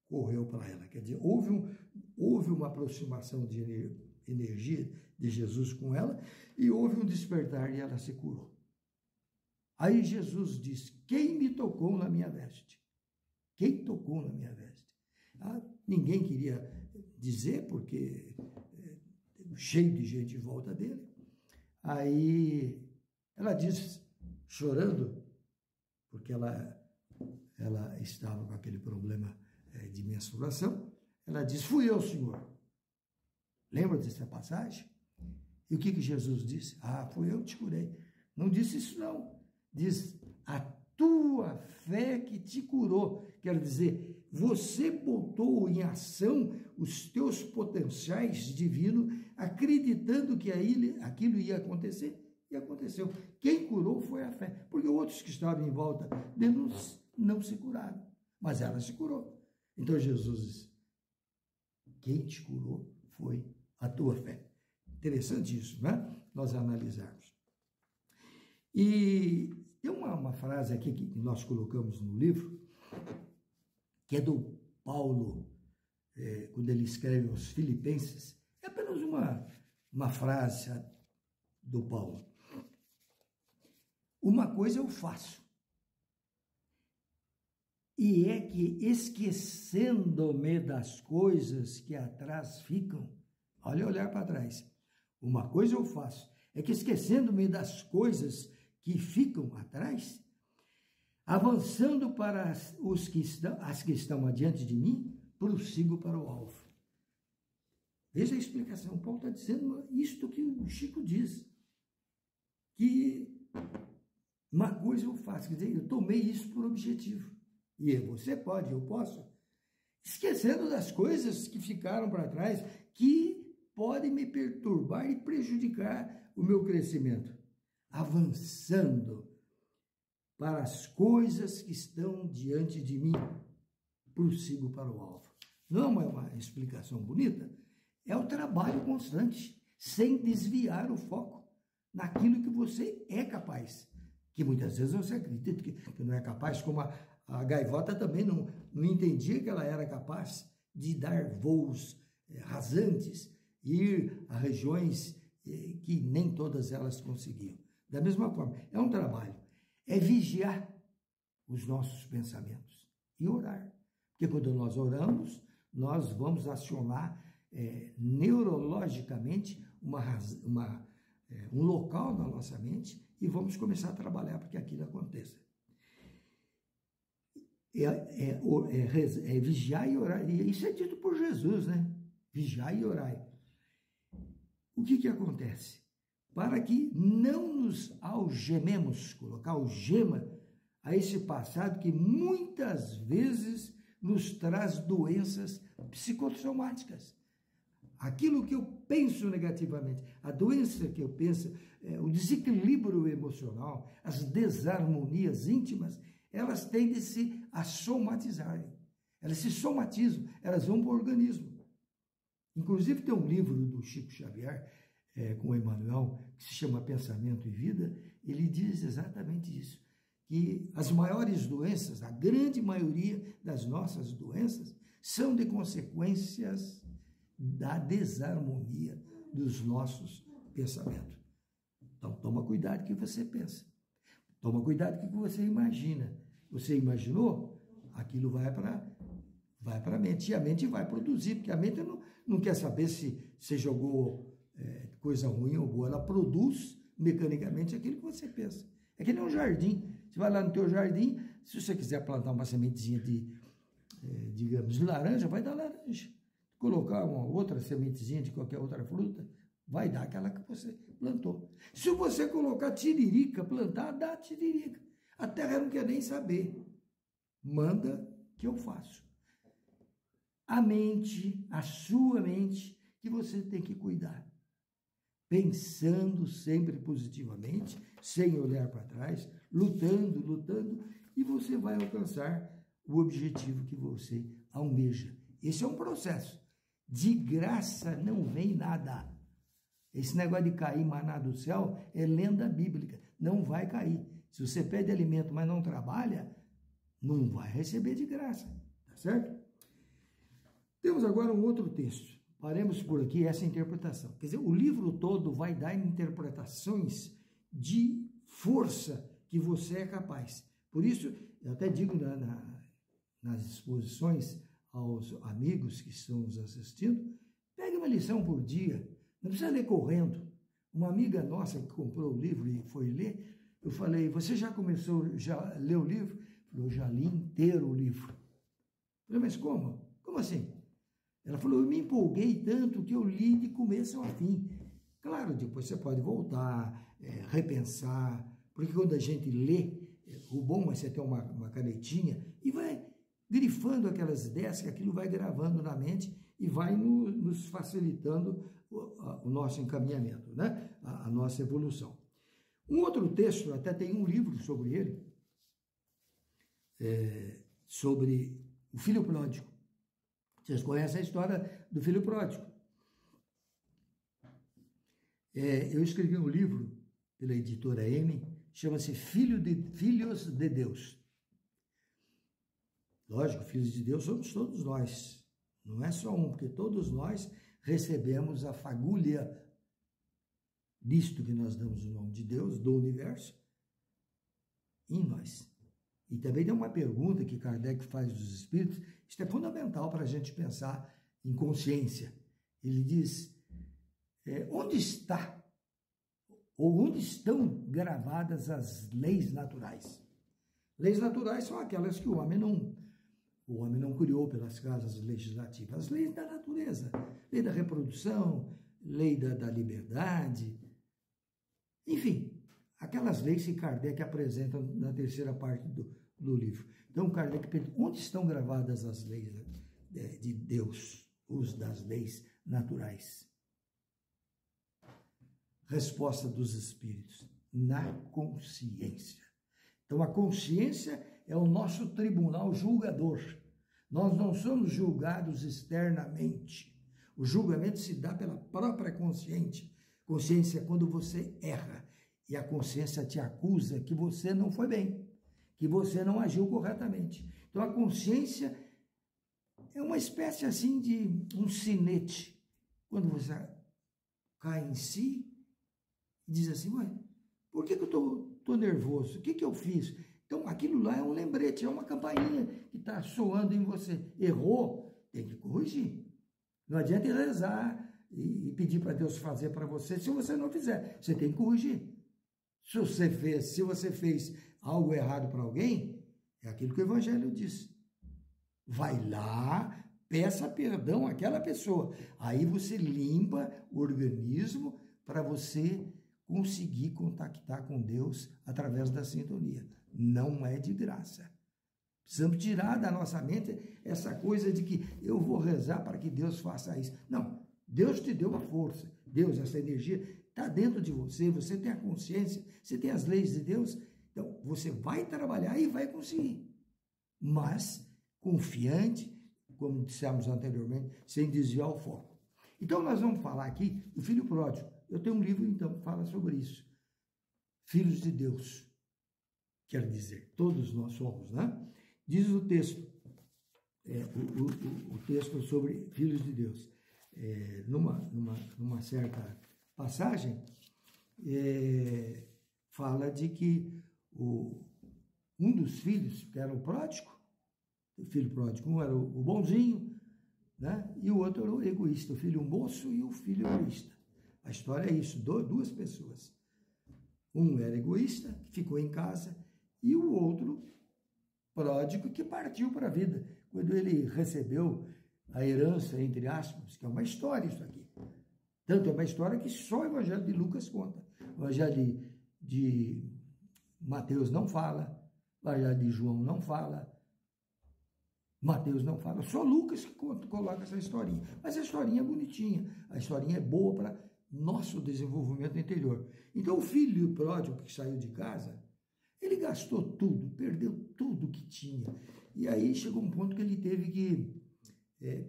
correu para ela. Quer dizer, houve uma aproximação de energia de Jesus com ela, e houve um despertar, e ela se curou. Aí Jesus diz, quem me tocou na minha veste? Quem tocou na minha veste? Ah, ninguém queria dizer, porque cheio de gente em volta dele. Aí ela diz, chorando, porque ela estava com aquele problema de menstruação, ela diz, fui eu, Senhor. Lembra dessa passagem? E o que Jesus disse? Ah, fui eu que te curei. Não disse isso, não. Diz, a tua fé que te curou. Quer dizer, você botou em ação os teus potenciais divinos, acreditando que aquilo ia acontecer, e aconteceu. Quem curou foi a fé, porque outros que estavam em volta dele não se curaram, mas ela se curou. Então Jesus disse, quem te curou foi a tua fé. Interessante isso, né? Nós analisarmos. E tem uma frase aqui que nós colocamos no livro, que é do Paulo, quando ele escreve aos Filipenses, é apenas uma frase do Paulo. Uma coisa eu faço, e é que esquecendo-me das coisas que atrás ficam, olha olhar para trás, uma coisa eu faço, é que esquecendo-me das coisas que ficam atrás, avançando para as que estão adiante de mim, prossigo para o alvo. Veja a explicação. Paulo está dizendo isto que o Chico diz, que uma coisa eu faço, quer dizer, eu tomei isso por objetivo. E você pode, eu posso, esquecendo das coisas que ficaram para trás, que podem me perturbar e prejudicar o meu crescimento. Avançando para as coisas que estão diante de mim, prossigo para o alvo. Não é uma explicação bonita? É o trabalho constante, sem desviar o foco naquilo que você é capaz. Que muitas vezes você acredita que não é capaz, como a gaivota também não entendia que ela era capaz de dar voos rasantes, ir a regiões que nem todas elas conseguiam. Da mesma forma, é um trabalho, é vigiar os nossos pensamentos e orar. Porque quando nós oramos, nós vamos acionar neurologicamente um local na nossa mente e vamos começar a trabalhar para que aquilo aconteça. É vigiar e orar. E isso é dito por Jesus, né? Vigiar e orar. O que acontece? Para que não nos algememos, colocar algema a esse passado que muitas vezes nos traz doenças psicossomáticas. Aquilo que eu penso negativamente, a doença que eu penso, o desequilíbrio emocional, as desarmonias íntimas, elas tendem a somatizarem. Elas se somatizam, elas vão para o organismo. Inclusive tem um livro do Chico Xavier, com Emmanuel, que se chama Pensamento e Vida, ele diz exatamente isso, que as maiores doenças, a grande maioria das nossas doenças, são de consequências da desarmonia dos nossos pensamentos. Então, toma cuidado com o que você pensa. Toma cuidado com o que você imagina. Você imaginou? Aquilo vai para a mente. E a mente vai produzir, porque a mente não quer saber se você jogou coisa ruim ou boa. Ela produz mecanicamente aquilo que você pensa. É que nem um jardim. Você vai lá no teu jardim, Se você quiser plantar uma sementezinha digamos, de laranja, vai dar laranja. Colocar uma outra sementezinha de qualquer outra fruta, vai dar aquela que você plantou. Se você colocar tiririca, plantar, dá tiririca. A terra não quer nem saber. Manda que eu faço. A mente, a sua mente, que você tem que cuidar. Pensando sempre positivamente, sem olhar para trás, lutando, e você vai alcançar o objetivo que você almeja. Esse é um processo. De graça não vem nada. Esse negócio de cair maná do céu é lenda bíblica. Não vai cair. Se você pede alimento, mas não trabalha, não vai receber de graça. Tá certo? Temos agora um outro texto. Paremos por aqui essa interpretação. Quer dizer, o livro todo vai dar interpretações de força que você é capaz. Por isso, eu até digo nas exposições aos amigos que estão nos assistindo, pegue uma lição por dia. Não precisa ler correndo. Uma amiga nossa que comprou o livro e foi ler, eu falei, você já leu o livro? Eu já li inteiro o livro. Eu falei, mas como? Como assim? Ela falou, eu me empolguei tanto que eu li de começo ao fim. Claro, depois você pode voltar, repensar, porque quando a gente lê, o bom é você ter uma canetinha e vai grifando aquelas ideias, que aquilo vai gravando na mente e vai nos facilitando o nosso encaminhamento, né? A nossa evolução. Um outro texto, até tem um livro sobre ele, sobre o filho pródigo. Vocês conhecem a história do filho pródigo. Eu escrevi um livro pela editora M, chama-se Filhos de Deus. Lógico, filhos de Deus somos todos nós. Não é só um, porque todos nós recebemos a fagulha disto que nós damos o nome de Deus, do universo, em nós. E também tem uma pergunta que Kardec faz dos espíritos, isto é fundamental para a gente pensar em consciência. Ele diz, onde está, ou onde estão gravadas as leis naturais? Leis naturais são aquelas que o homem não criou pelas casas legislativas. As leis da natureza, lei da reprodução, lei da liberdade, enfim, aquelas leis que Kardec apresenta na terceira parte do livro. Então, Kardec pergunta, onde estão gravadas as leis de Deus, os das leis naturais? Resposta dos espíritos, na consciência. Então, a consciência é o nosso tribunal julgador. Nós não somos julgados externamente. O julgamento se dá pela própria consciência. Consciência é quando você erra e a consciência te acusa que você não foi bem, que você não agiu corretamente. Então, a consciência é uma espécie assim de um sinete. Quando você cai em si e diz assim, ué, por que eu estou nervoso? O que eu fiz? Então, aquilo lá é um lembrete, é uma campainha que está soando em você. Errou, tem que corrigir. Não adianta rezar e pedir para Deus fazer para você se você não fizer. Você tem que corrigir. Se você fez algo errado para alguém, é aquilo que o Evangelho diz. Vai lá, peça perdão àquela pessoa. Aí você limpa o organismo para você conseguir contactar com Deus através da sintonia. Não é de graça. Precisamos tirar da nossa mente essa coisa de que eu vou rezar para que Deus faça isso. Não, Deus te deu a força. Deus, essa energia, está dentro de você, você tem a consciência, você tem as leis de Deus, então você vai trabalhar e vai conseguir. Mas confiante, como dissemos anteriormente, sem desviar o foco. Então nós vamos falar aqui do filho pródigo. Eu tenho um livro, então, que fala sobre isso. Filhos de Deus. Quer dizer, todos nós somos, né? Diz o texto, o texto sobre filhos de Deus. Numa certa passagem, fala de que um dos filhos, que era o pródigo, o filho pródigo, um era o bonzinho, né? E o outro era o egoísta, o filho moço e o filho egoísta. A história é isso, duas pessoas. Um era egoísta, que ficou em casa, e o outro pródigo que partiu para a vida, quando ele recebeu a herança, entre aspas, que é uma história isso aqui. Tanto é uma história que só o Evangelho de Lucas conta. O Evangelho de Mateus não fala, o Evangelho de João não fala, Mateus não fala, só Lucas que coloca essa historinha. Mas a historinha é bonitinha, a historinha é boa para nosso desenvolvimento interior. Então o filho pródigo que saiu de casa, ele gastou tudo, perdeu tudo que tinha. E aí chegou um ponto que ele teve que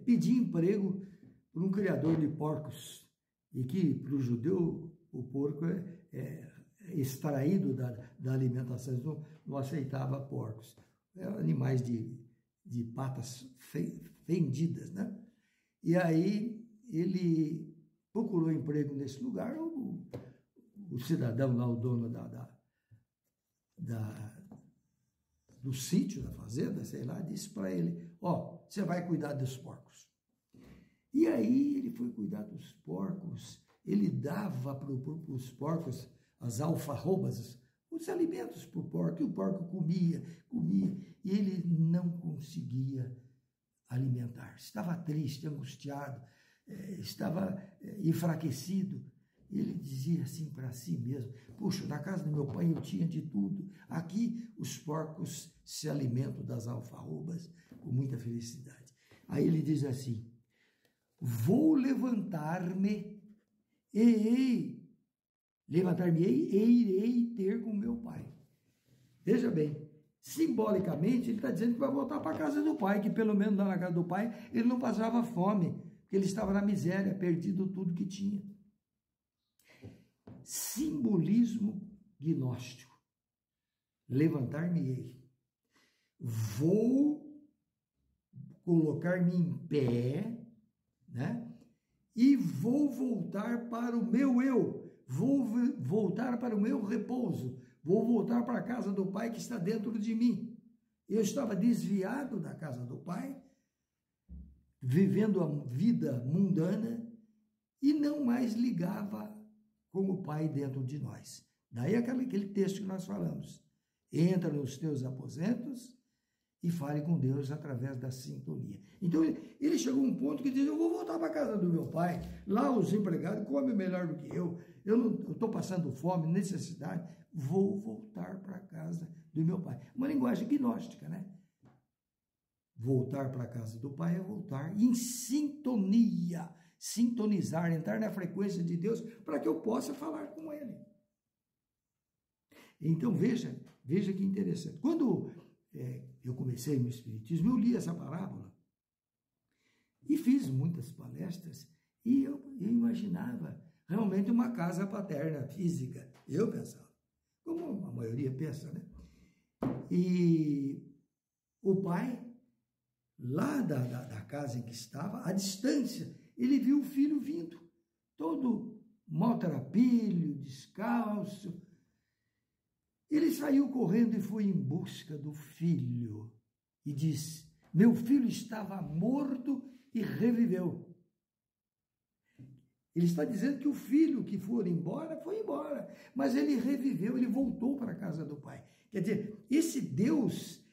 pedir emprego por um criador de porcos. E que para o judeu o porco é extraído da alimentação, eles não aceitava porcos. Eram animais de patas fendidas, né? E aí ele procurou emprego nesse lugar, o cidadão lá, o dono do sítio, da fazenda, sei lá, disse para ele, você vai cuidar dos porcos. E aí ele foi cuidar dos porcos, ele dava para os porcos as alfarrobas, os alimentos para o porco, e o porco comia, e ele não conseguia alimentar. Estava triste, angustiado, estava enfraquecido. Ele dizia assim para si mesmo, puxa, na casa do meu pai eu tinha de tudo, aqui os porcos se alimentam das alfarrobas com muita felicidade. Aí ele diz assim, vou levantar-me e irei ter com meu pai. Veja bem, simbolicamente ele está dizendo que vai voltar para a casa do pai, que pelo menos lá na casa do pai ele não passava fome, porque ele estava na miséria, perdido tudo que tinha. Simbolismo gnóstico. Levantar-me-ei. Vou colocar-me em pé, né? E vou voltar para o meu eu, vou voltar para o meu repouso, vou voltar para a casa do Pai que está dentro de mim. Eu estava desviado da casa do Pai, vivendo a vida mundana e não mais ligava com o Pai dentro de nós. Daí aquele texto que nós falamos, entra nos teus aposentos e fale com Deus através da sintonia. Então, ele chegou a um ponto que diz, eu vou voltar para a casa do meu pai, lá os empregados comem melhor do que eu estou passando fome, necessidade, vou voltar para a casa do meu pai. Uma linguagem gnóstica, né? Voltar para a casa do pai é voltar em sintonia, sintonizar, entrar na frequência de Deus para que eu possa falar com ele. Então, veja que interessante. Quando eu comecei no Espiritismo, eu li essa parábola e fiz muitas palestras e eu imaginava realmente uma casa paterna física. Eu pensava, como a maioria pensa, né? E o pai, lá da casa em que estava, à distância, ele viu o filho vindo, todo maltrapilho, descalço. Ele saiu correndo e foi em busca do filho e disse, meu filho estava morto e reviveu. Ele está dizendo que o filho que foi embora, mas ele reviveu, ele voltou para a casa do pai. Quer dizer, esse Deus,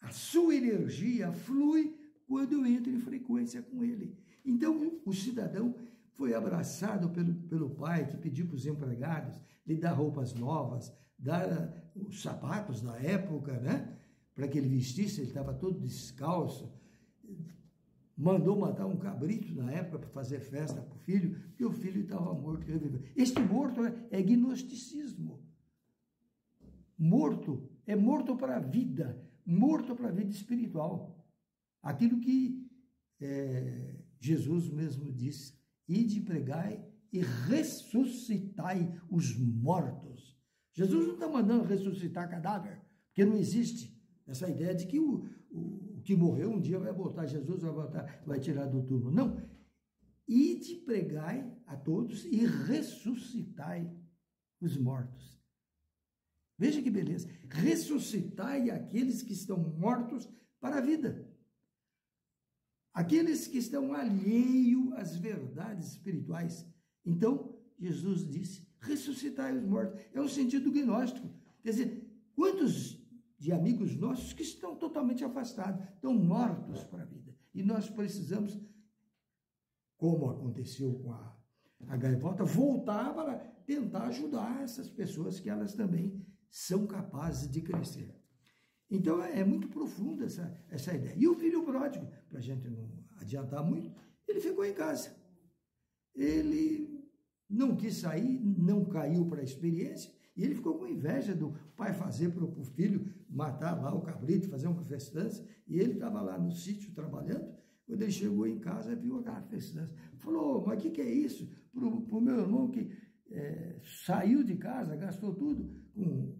a sua energia flui quando eu entro em frequência com ele. Então, o cidadão foi abraçado pelo pai, que pediu para os empregados lhe dar roupas novas, dar os sapatos da época, né? Para que ele vestisse, ele estava todo descalço. Mandou matar um cabrito na época para fazer festa para o filho, porque o filho estava morto e reviveu. Este morto é gnosticismo. Morto é morto para a vida espiritual. Aquilo que Jesus mesmo disse, ide pregai e ressuscitai os mortos. Jesus não está mandando ressuscitar cadáver, porque não existe essa ideia de que o que morreu um dia vai voltar, Jesus vai voltar, vai tirar do túmulo. Não. Ide pregai a todos e ressuscitai os mortos. Veja que beleza. Ressuscitai aqueles que estão mortos para a vida. Aqueles que estão alheios às verdades espirituais. Então, Jesus disse, ressuscitai os mortos. É um sentido gnóstico. Quer dizer, quantos de amigos nossos que estão totalmente afastados, estão mortos para a vida. E nós precisamos, como aconteceu com a gaivota, voltar para tentar ajudar essas pessoas que elas também são capazes de crescer. Então, é muito profunda essa ideia. E o filho pródigo, para a gente não adiantar muito, ele ficou em casa. Ele não quis sair, não caiu para a experiência, e ele ficou com inveja do pai fazer para o filho matar lá o cabrito, fazer uma festança, e ele estava lá no sítio trabalhando. Quando ele chegou em casa, viu aquela festança. Falou, mas o que é isso? Para o meu irmão que saiu de casa, gastou tudo com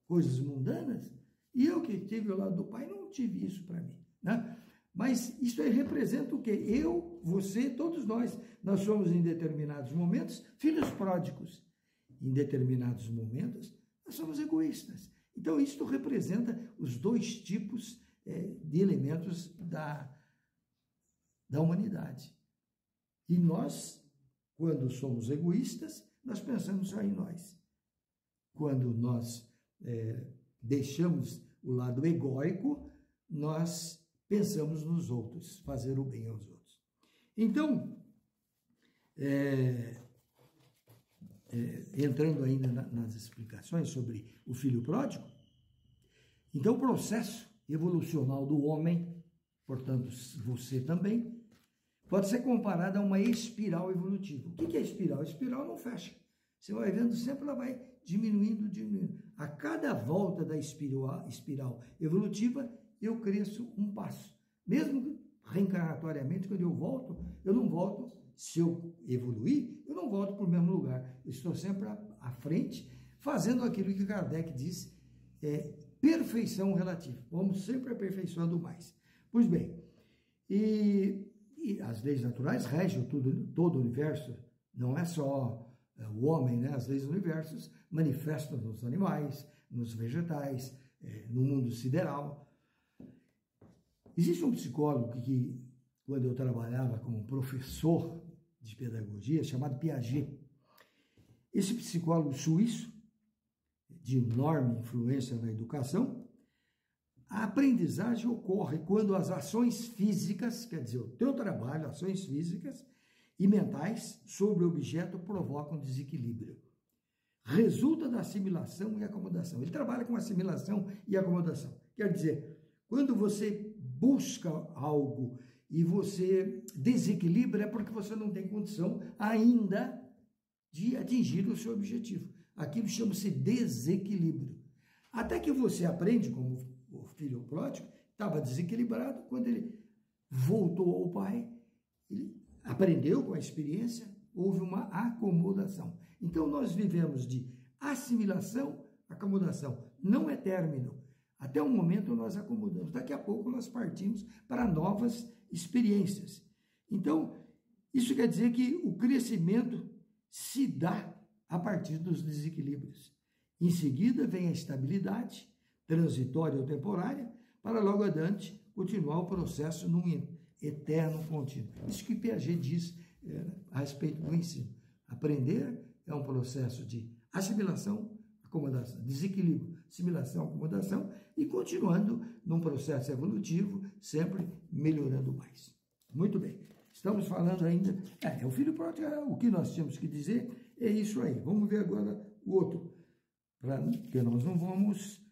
coisas mundanas, e eu que estive ao lado do pai, não tive isso para mim, né? Mas isso aí representa o quê? Eu, você, todos nós somos em determinados momentos filhos pródigos. Em determinados momentos, nós somos egoístas. Então, isto representa os dois tipos de elementos da humanidade. E nós, quando somos egoístas, nós pensamos só em nós. Quando nós deixamos o lado egóico, nós pensamos nos outros, fazer o bem aos outros. Então, entrando ainda nas explicações sobre o filho pródigo, então o processo evolucional do homem, portanto você também, pode ser comparado a uma espiral evolutiva. O que é espiral? A espiral não fecha. Você vai vendo, sempre ela vai diminuindo, diminuindo. A cada volta da espiral evolutiva, eu cresço um passo. Mesmo reencarnatoriamente, quando eu volto, eu não volto, se eu evoluir, eu não volto para o mesmo lugar. Eu estou sempre à frente, fazendo aquilo que Kardec diz, perfeição relativa. Vamos sempre aperfeiçoando mais. Pois bem, e as leis naturais regem todo o universo, não é só o homem, né? As leis do universo manifestam nos animais, nos vegetais, no mundo sideral. Existe um psicólogo que, quando eu trabalhava como professor de pedagogia, chamado Piaget. Esse psicólogo suíço, de enorme influência na educação, a aprendizagem ocorre quando as ações físicas, quer dizer, o teu trabalho, ações físicas e mentais sobre o objeto provocam desequilíbrio. Resulta da assimilação e acomodação. Ele trabalha com assimilação e acomodação. Quer dizer, quando você busca algo e você desequilibra, é porque você não tem condição ainda de atingir o seu objetivo. Aquilo chama-se desequilíbrio. Até que você aprende, como o filho pródigo, estava desequilibrado, quando ele voltou ao pai, ele aprendeu com a experiência, houve uma acomodação. Então, nós vivemos de assimilação, acomodação. Não é término. Até o momento nós acomodamos. Daqui a pouco nós partimos para novas experiências. Então, isso quer dizer que o crescimento se dá a partir dos desequilíbrios. Em seguida vem a estabilidade, transitória ou temporária, para logo adiante continuar o processo num eterno contínuo. Isso que Piaget diz a respeito do ensino. Aprender é um processo de assimilação, acomodação, desequilíbrio, assimilação, acomodação, e continuando num processo evolutivo, sempre melhorando mais. Muito bem, estamos falando ainda, o filho pródigo, o que nós tínhamos que dizer é isso aí. Vamos ver agora o outro, porque nós não vamos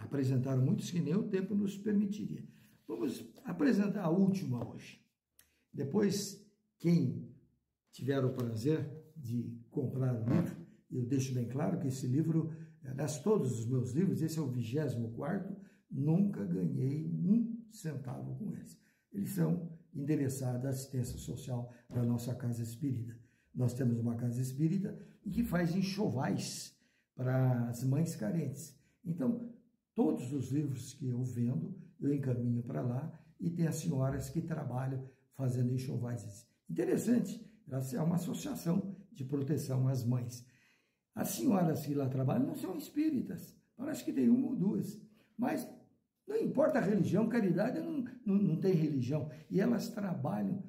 apresentar muitos que nem o tempo nos permitiria. Vamos apresentar a última hoje. Depois, quem tiver o prazer de comprar o livro, eu deixo bem claro que esse livro, aliás, todos os meus livros, esse é o 24º, nunca ganhei um centavo com eles. Eles são endereçados à assistência social da nossa Casa Espírita. Nós temos uma Casa Espírita que faz enxovais para as mães carentes. Então, todos os livros que eu vendo, eu encaminho para lá, e tem as senhoras que trabalham fazendo enxovais. Interessante, é uma associação de proteção às mães. As senhoras que lá trabalham não são espíritas, parece que tem uma ou duas, mas não importa a religião, caridade não tem religião, e elas trabalham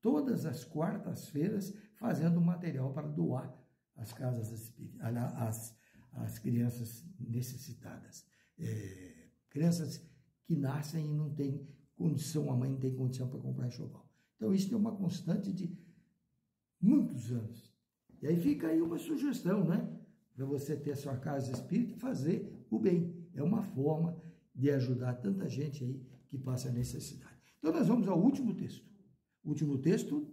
todas as quartas-feiras fazendo material para doar às casas espíritas, às crianças necessitadas. crianças que nascem e não tem condição, a mãe não tem condição para comprar enxoval. Então, isso é uma constante de muitos anos. E aí fica aí uma sugestão, né? Para você ter a sua casa espírita e fazer o bem. É uma forma de ajudar tanta gente aí que passa necessidade. Então, nós vamos ao último texto. O último texto,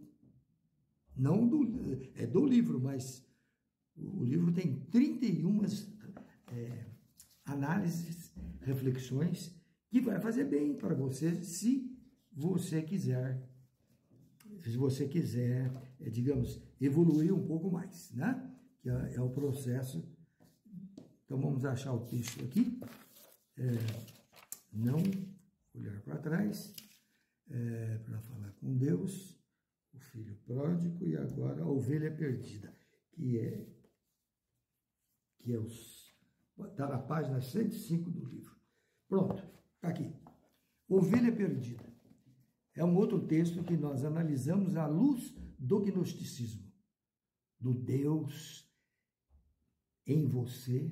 não do livro, mas o livro tem 31 análises, reflexões, que vai fazer bem para você, se você quiser, digamos, evoluir um pouco mais, né? Que é o processo. Então, vamos achar o texto aqui. Não olhar para trás, para falar com Deus, o filho pródigo e agora a ovelha perdida, que está na página 105 do livro. Pronto, está aqui. Ovelha perdida. É um outro texto que nós analisamos à luz do gnosticismo, do Deus em você,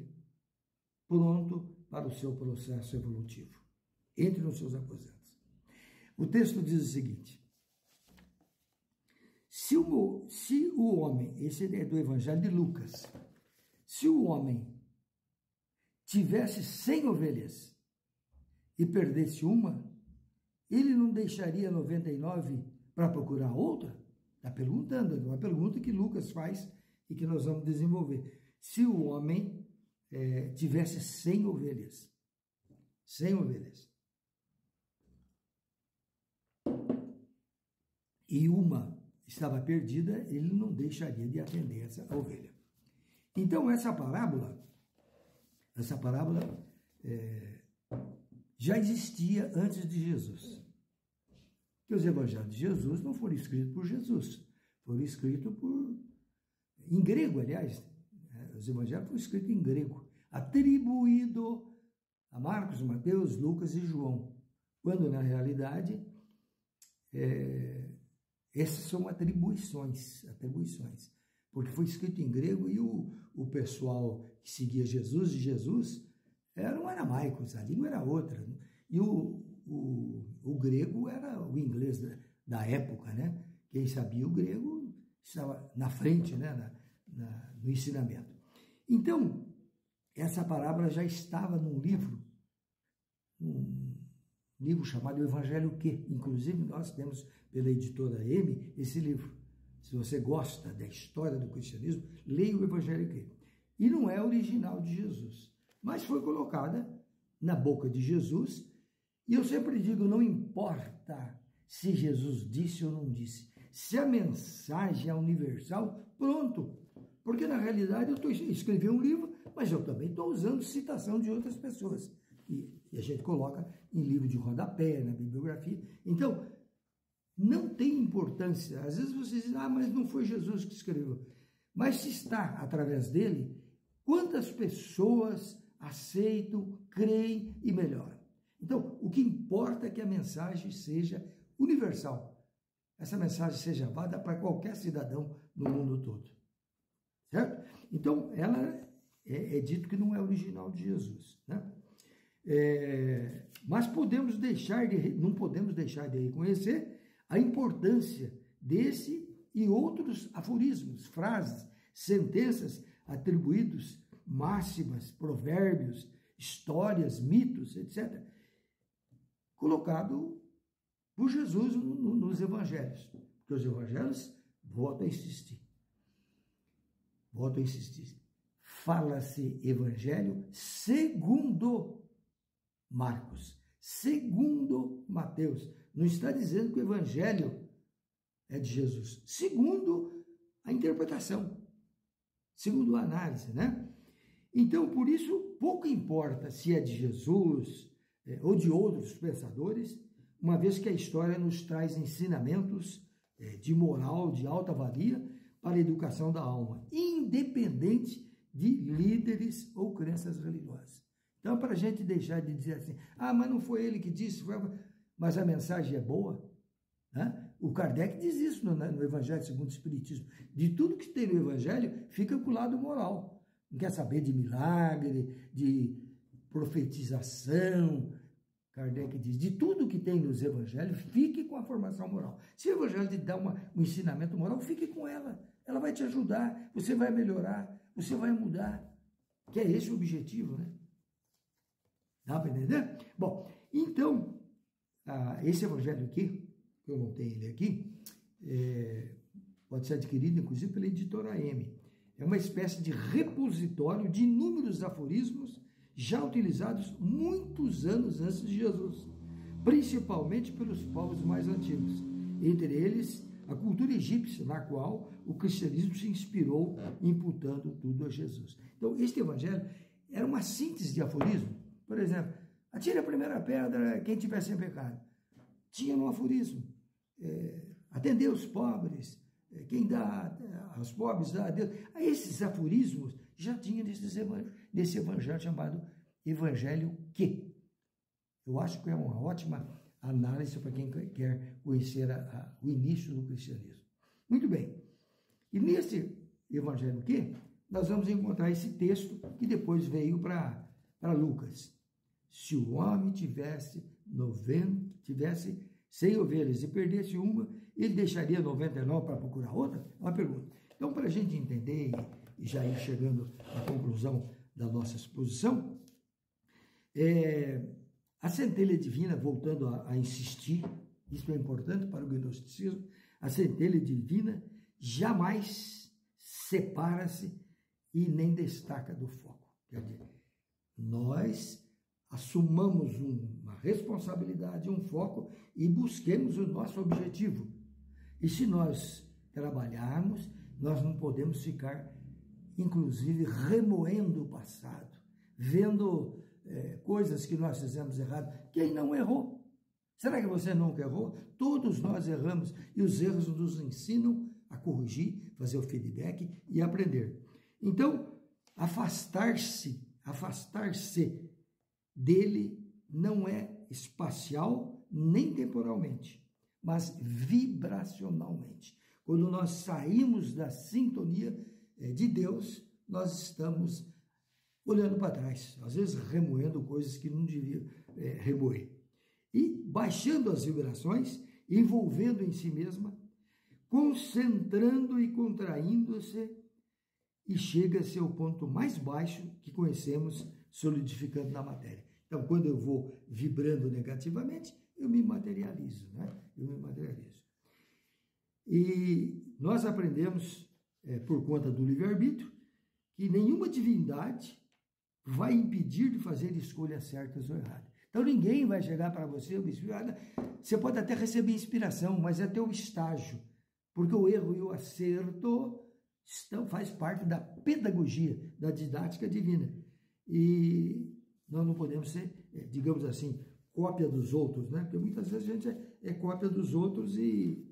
pronto para o seu processo evolutivo. Entre nos seus aposentos. O texto diz o seguinte: se o homem, esse é do Evangelho de Lucas, se o homem tivesse 100 ovelhas e perdesse uma, ele não deixaria 99 para procurar outra? Está perguntando, é uma pergunta que Lucas faz e que nós vamos desenvolver. Se o homem tivesse 100 ovelhas, 100 ovelhas, e uma estava perdida, ele não deixaria de atender essa ovelha. Então, essa parábola já existia antes de Jesus. Porque os evangelhos de Jesus não foram escritos por Jesus, foram escritos em grego, aliás. Os evangelhos foram escritos em grego, atribuído a Marcos, Mateus, Lucas e João, quando, na realidade, essas são atribuições, porque foi escrito em grego e o pessoal que seguia Jesus e Jesus eram aramaicos, a língua era outra, e o grego era o inglês da época, né? Quem sabia o grego estava na frente, né? No ensinamento. Então, essa parábola já estava num livro chamado Evangelho Que. Inclusive, nós temos, pela editora M, esse livro. Se você gosta da história do cristianismo, leia o Evangelho Que. E não é original de Jesus, mas foi colocada na boca de Jesus. E eu sempre digo, não importa se Jesus disse ou não disse. Se a mensagem é universal, pronto. Porque, na realidade, eu escrevi um livro, mas eu também estou usando citação de outras pessoas. E a gente coloca em livro de rodapé, na bibliografia. Então, não tem importância. Às vezes vocês dizem, mas não foi Jesus que escreveu. Mas se está através dele, quantas pessoas aceitam, creem e melhoram? Então, o que importa é que a mensagem seja universal. Essa mensagem seja válida para qualquer cidadão no mundo todo. Certo? Então, ela é dito que não é original de Jesus, né? Mas não podemos deixar de reconhecer a importância desse e outros aforismos, frases, sentenças atribuídos, máximas, provérbios, histórias, mitos, etc., colocado por Jesus nos evangelhos. Porque os evangelhos, volto a insistir, fala-se evangelho segundo Marcos, segundo Mateus. Não está dizendo que o evangelho é de Jesus, segundo a interpretação, segundo a análise, né? Então, por isso, pouco importa se é de Jesus ou de outros pensadores, uma vez que a história nos traz ensinamentos de moral, de alta valia, para a educação da alma, independente de líderes ou crenças religiosas. Então, para a gente deixar de dizer assim, mas não foi ele que disse, mas a mensagem é boa, né? O Kardec diz isso no Evangelho segundo o Espiritismo. De tudo que tem no Evangelho, fica com o lado moral. Não quer saber de milagre, de profetização. Kardec diz, de tudo que tem nos evangelhos, fique com a formação moral. Se o evangelho te dá um ensinamento moral, fique com ela. Ela vai te ajudar, você vai melhorar, você vai mudar. Que é esse o objetivo, né? Dá para entender? Bom, então, esse evangelho aqui, que eu não tenho ele aqui, pode ser adquirido, inclusive, pela editora M. É uma espécie de repositório de inúmeros aforismos já utilizados muitos anos antes de Jesus, principalmente pelos povos mais antigos, entre eles a cultura egípcia, na qual o cristianismo se inspirou, imputando tudo a Jesus. Então, este evangelho era uma síntese de aforismo. Por exemplo, atire a primeira pedra quem tiver sem pecado. Tinha no aforismo. Atender os pobres, quem dá aos pobres dá a Deus. Esses aforismos já tinha nesse evangelho chamado Evangelho Que. Eu acho que é uma ótima análise para quem quer conhecer o início do cristianismo. Muito bem. E nesse Evangelho Que, nós vamos encontrar esse texto que depois veio para Lucas. Se o homem tivesse 100 ovelhas e perdesse uma, ele deixaria 99 para procurar outra? É uma pergunta. Então, para a gente entender e já ir chegando à conclusão da nossa exposição, a centelha divina, voltando a insistir, isso é importante para o gnosticismo, a centelha divina jamais separa-se e nem destaca do foco. Quer dizer, nós assumamos uma responsabilidade, um foco e busquemos o nosso objetivo. E se nós trabalharmos, nós não podemos ficar, inclusive, remoendo o passado, vendo coisas que nós fizemos errado. Quem não errou? Será que você nunca errou? Todos nós erramos e os erros nos ensinam a corrigir, fazer o feedback e aprender. Então, afastar-se dele não é espacial nem temporalmente, mas vibracionalmente. Quando nós saímos da sintonia de Deus, nós estamos olhando para trás, às vezes remoendo coisas que não devia remoer. E baixando as vibrações, envolvendo em si mesma, concentrando e contraindo-se, e chega-se ao ponto mais baixo que conhecemos, solidificando na matéria. Então, quando eu vou vibrando negativamente, eu me materializo, né? E nós aprendemos, por conta do livre-arbítrio, que nenhuma divindade vai impedir de fazer escolhas certas ou erradas. Então, ninguém vai chegar para você, você pode até receber inspiração, mas é teu estágio, porque o erro e o acerto faz parte da pedagogia, da didática divina. E nós não podemos ser, digamos assim, cópia dos outros, né? Porque muitas vezes a gente é cópia dos outros e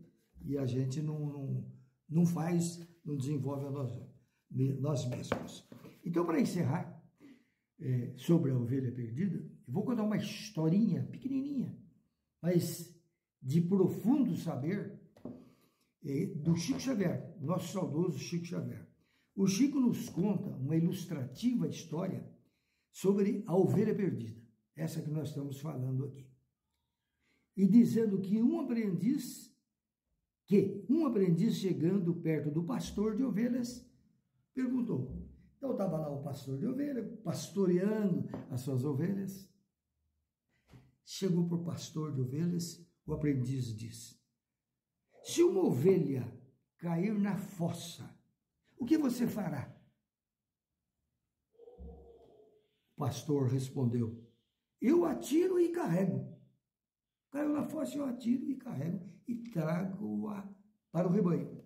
a gente não faz, não desenvolve a nós mesmos. Então, para encerrar, sobre a ovelha perdida, eu vou contar uma historinha pequenininha, mas de profundo saber, do Chico Xavier, nosso saudoso Chico Xavier. O Chico nos conta uma ilustrativa história sobre a ovelha perdida, essa que nós estamos falando aqui. E dizendo que um aprendiz chegando perto do pastor de ovelhas, perguntou. Então estava lá o pastor de ovelha, pastoreando as suas ovelhas. Chegou para o pastor de ovelhas, o aprendiz disse: se uma ovelha cair na fossa, o que você fará? O pastor respondeu: eu atiro e carrego. Caiu na fossa, eu atiro e carrego e trago-a para o rebanho.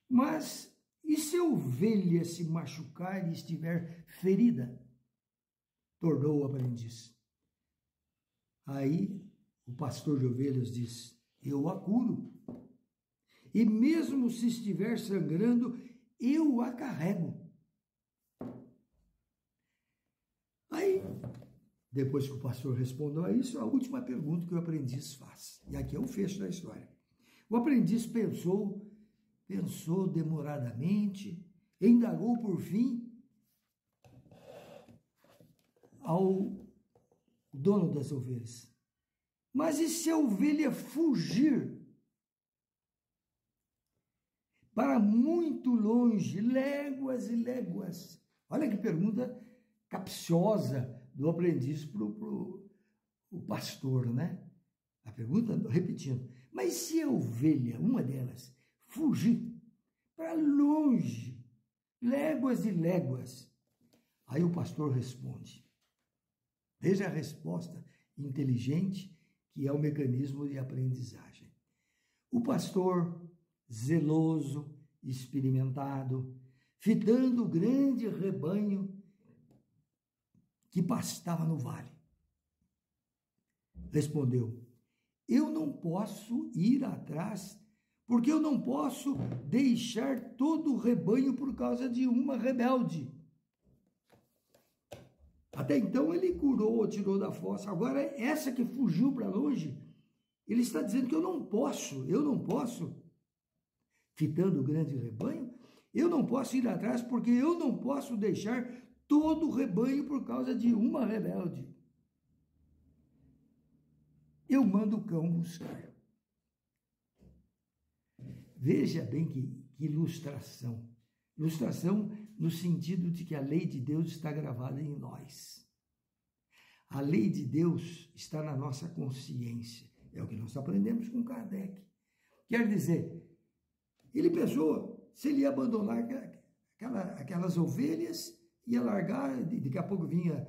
Mas e se a ovelha se machucar e estiver ferida? Tornou o aprendiz. Aí o pastor de ovelhas disse: eu a curo. E mesmo se estiver sangrando, eu a carrego. Aí, depois que o pastor respondeu a isso, a última pergunta que o aprendiz faz. E aqui é o fecho da história. O aprendiz pensou demoradamente, indagou por fim ao dono das ovelhas: mas e se a ovelha fugir para muito longe, léguas e léguas? Olha que pergunta capciosa do aprendiz para o pastor, né? A pergunta, repetindo: mas se a ovelha, uma delas, fugir para longe, léguas e léguas? Aí o pastor responde. Veja a resposta inteligente, que é o mecanismo de aprendizagem. O pastor, zeloso, experimentado, fitando o grande rebanho que pastava no vale, respondeu: eu não posso ir atrás, porque eu não posso deixar todo o rebanho por causa de uma rebelde. Até então ele curou, tirou da fossa. Agora essa que fugiu para longe, ele está dizendo que eu não posso, fitando o grande rebanho, eu não posso ir atrás, porque eu não posso deixar todo o rebanho por causa de uma rebelde. Eu mando o cão buscar. Veja bem que ilustração. Ilustração no sentido de que a lei de Deus está gravada em nós. A lei de Deus está na nossa consciência. É o que nós aprendemos com Kardec. Quer dizer, ele pensou se ele ia abandonar aquelas ovelhas, ia largar, daqui a pouco vinha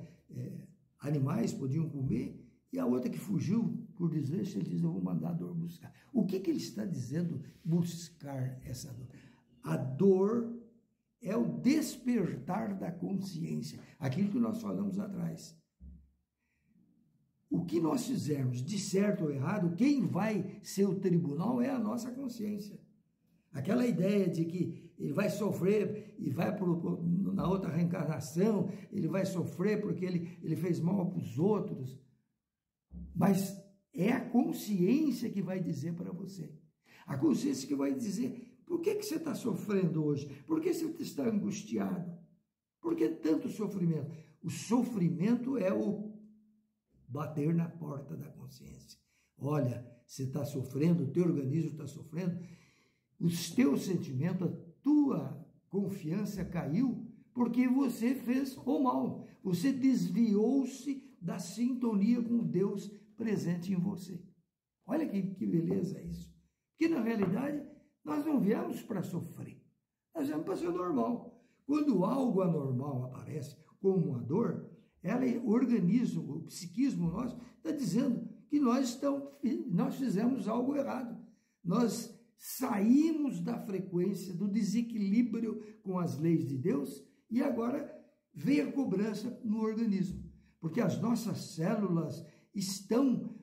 animais, podiam comer, e a outra que fugiu por desleixo, ele diz: eu vou mandar a dor buscar. O que ele está dizendo, buscar essa dor? A dor é o despertar da consciência, aquilo que nós falamos atrás. O que nós fizermos, de certo ou errado, quem vai ser o tribunal é a nossa consciência. Aquela ideia de que ele vai sofrer e vai na outra reencarnação, ele vai sofrer porque ele fez mal para os outros. Mas é a consciência que vai dizer para você. A consciência que vai dizer: por que você está sofrendo hoje? Por que você está angustiado? Por que tanto sofrimento? O sofrimento é o bater na porta da consciência. Olha, você está sofrendo, o teu organismo está sofrendo, os teus sentimentos, a tua confiança caiu porque você fez o mal. Você desviou-se da sintonia com Deus presente em você. Olha que beleza isso. Porque, na realidade, nós não viemos para sofrer. Nós viemos para ser normal. Quando algo anormal aparece, como uma dor, o organismo, o psiquismo nosso, está dizendo que nós fizemos algo errado. Nós saímos da frequência, do desequilíbrio com as leis de Deus, e agora vem a cobrança no organismo. Porque as nossas células estão,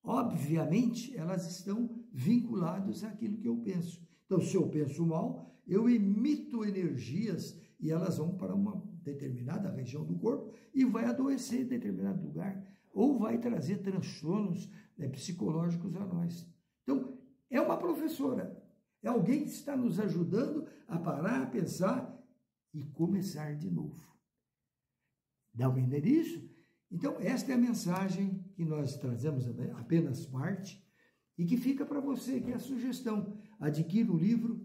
obviamente, elas estão vinculadas àquilo que eu penso. Então, se eu penso mal, eu emito energias e elas vão para uma determinada região do corpo e vai adoecer em determinado lugar, ou vai trazer transtornos psicológicos a nós. Então, é uma professora, é alguém que está nos ajudando a parar, a pensar e começar de novo. Dá para entender isso? Então, esta é a mensagem que nós trazemos, apenas parte, e que fica para você, que é a sugestão. Adquira o livro,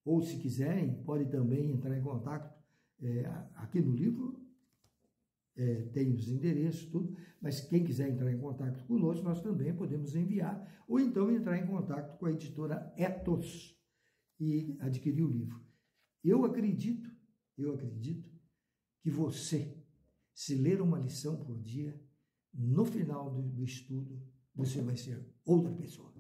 ou se quiserem, pode também entrar em contato. Aqui no livro tem os endereços, tudo, mas quem quiser entrar em contato conosco, nós também podemos enviar, ou então entrar em contato com a editora Ethos e adquirir o livro. Eu acredito que você, se ler uma lição por dia, no final do estudo, você vai ser outra pessoa.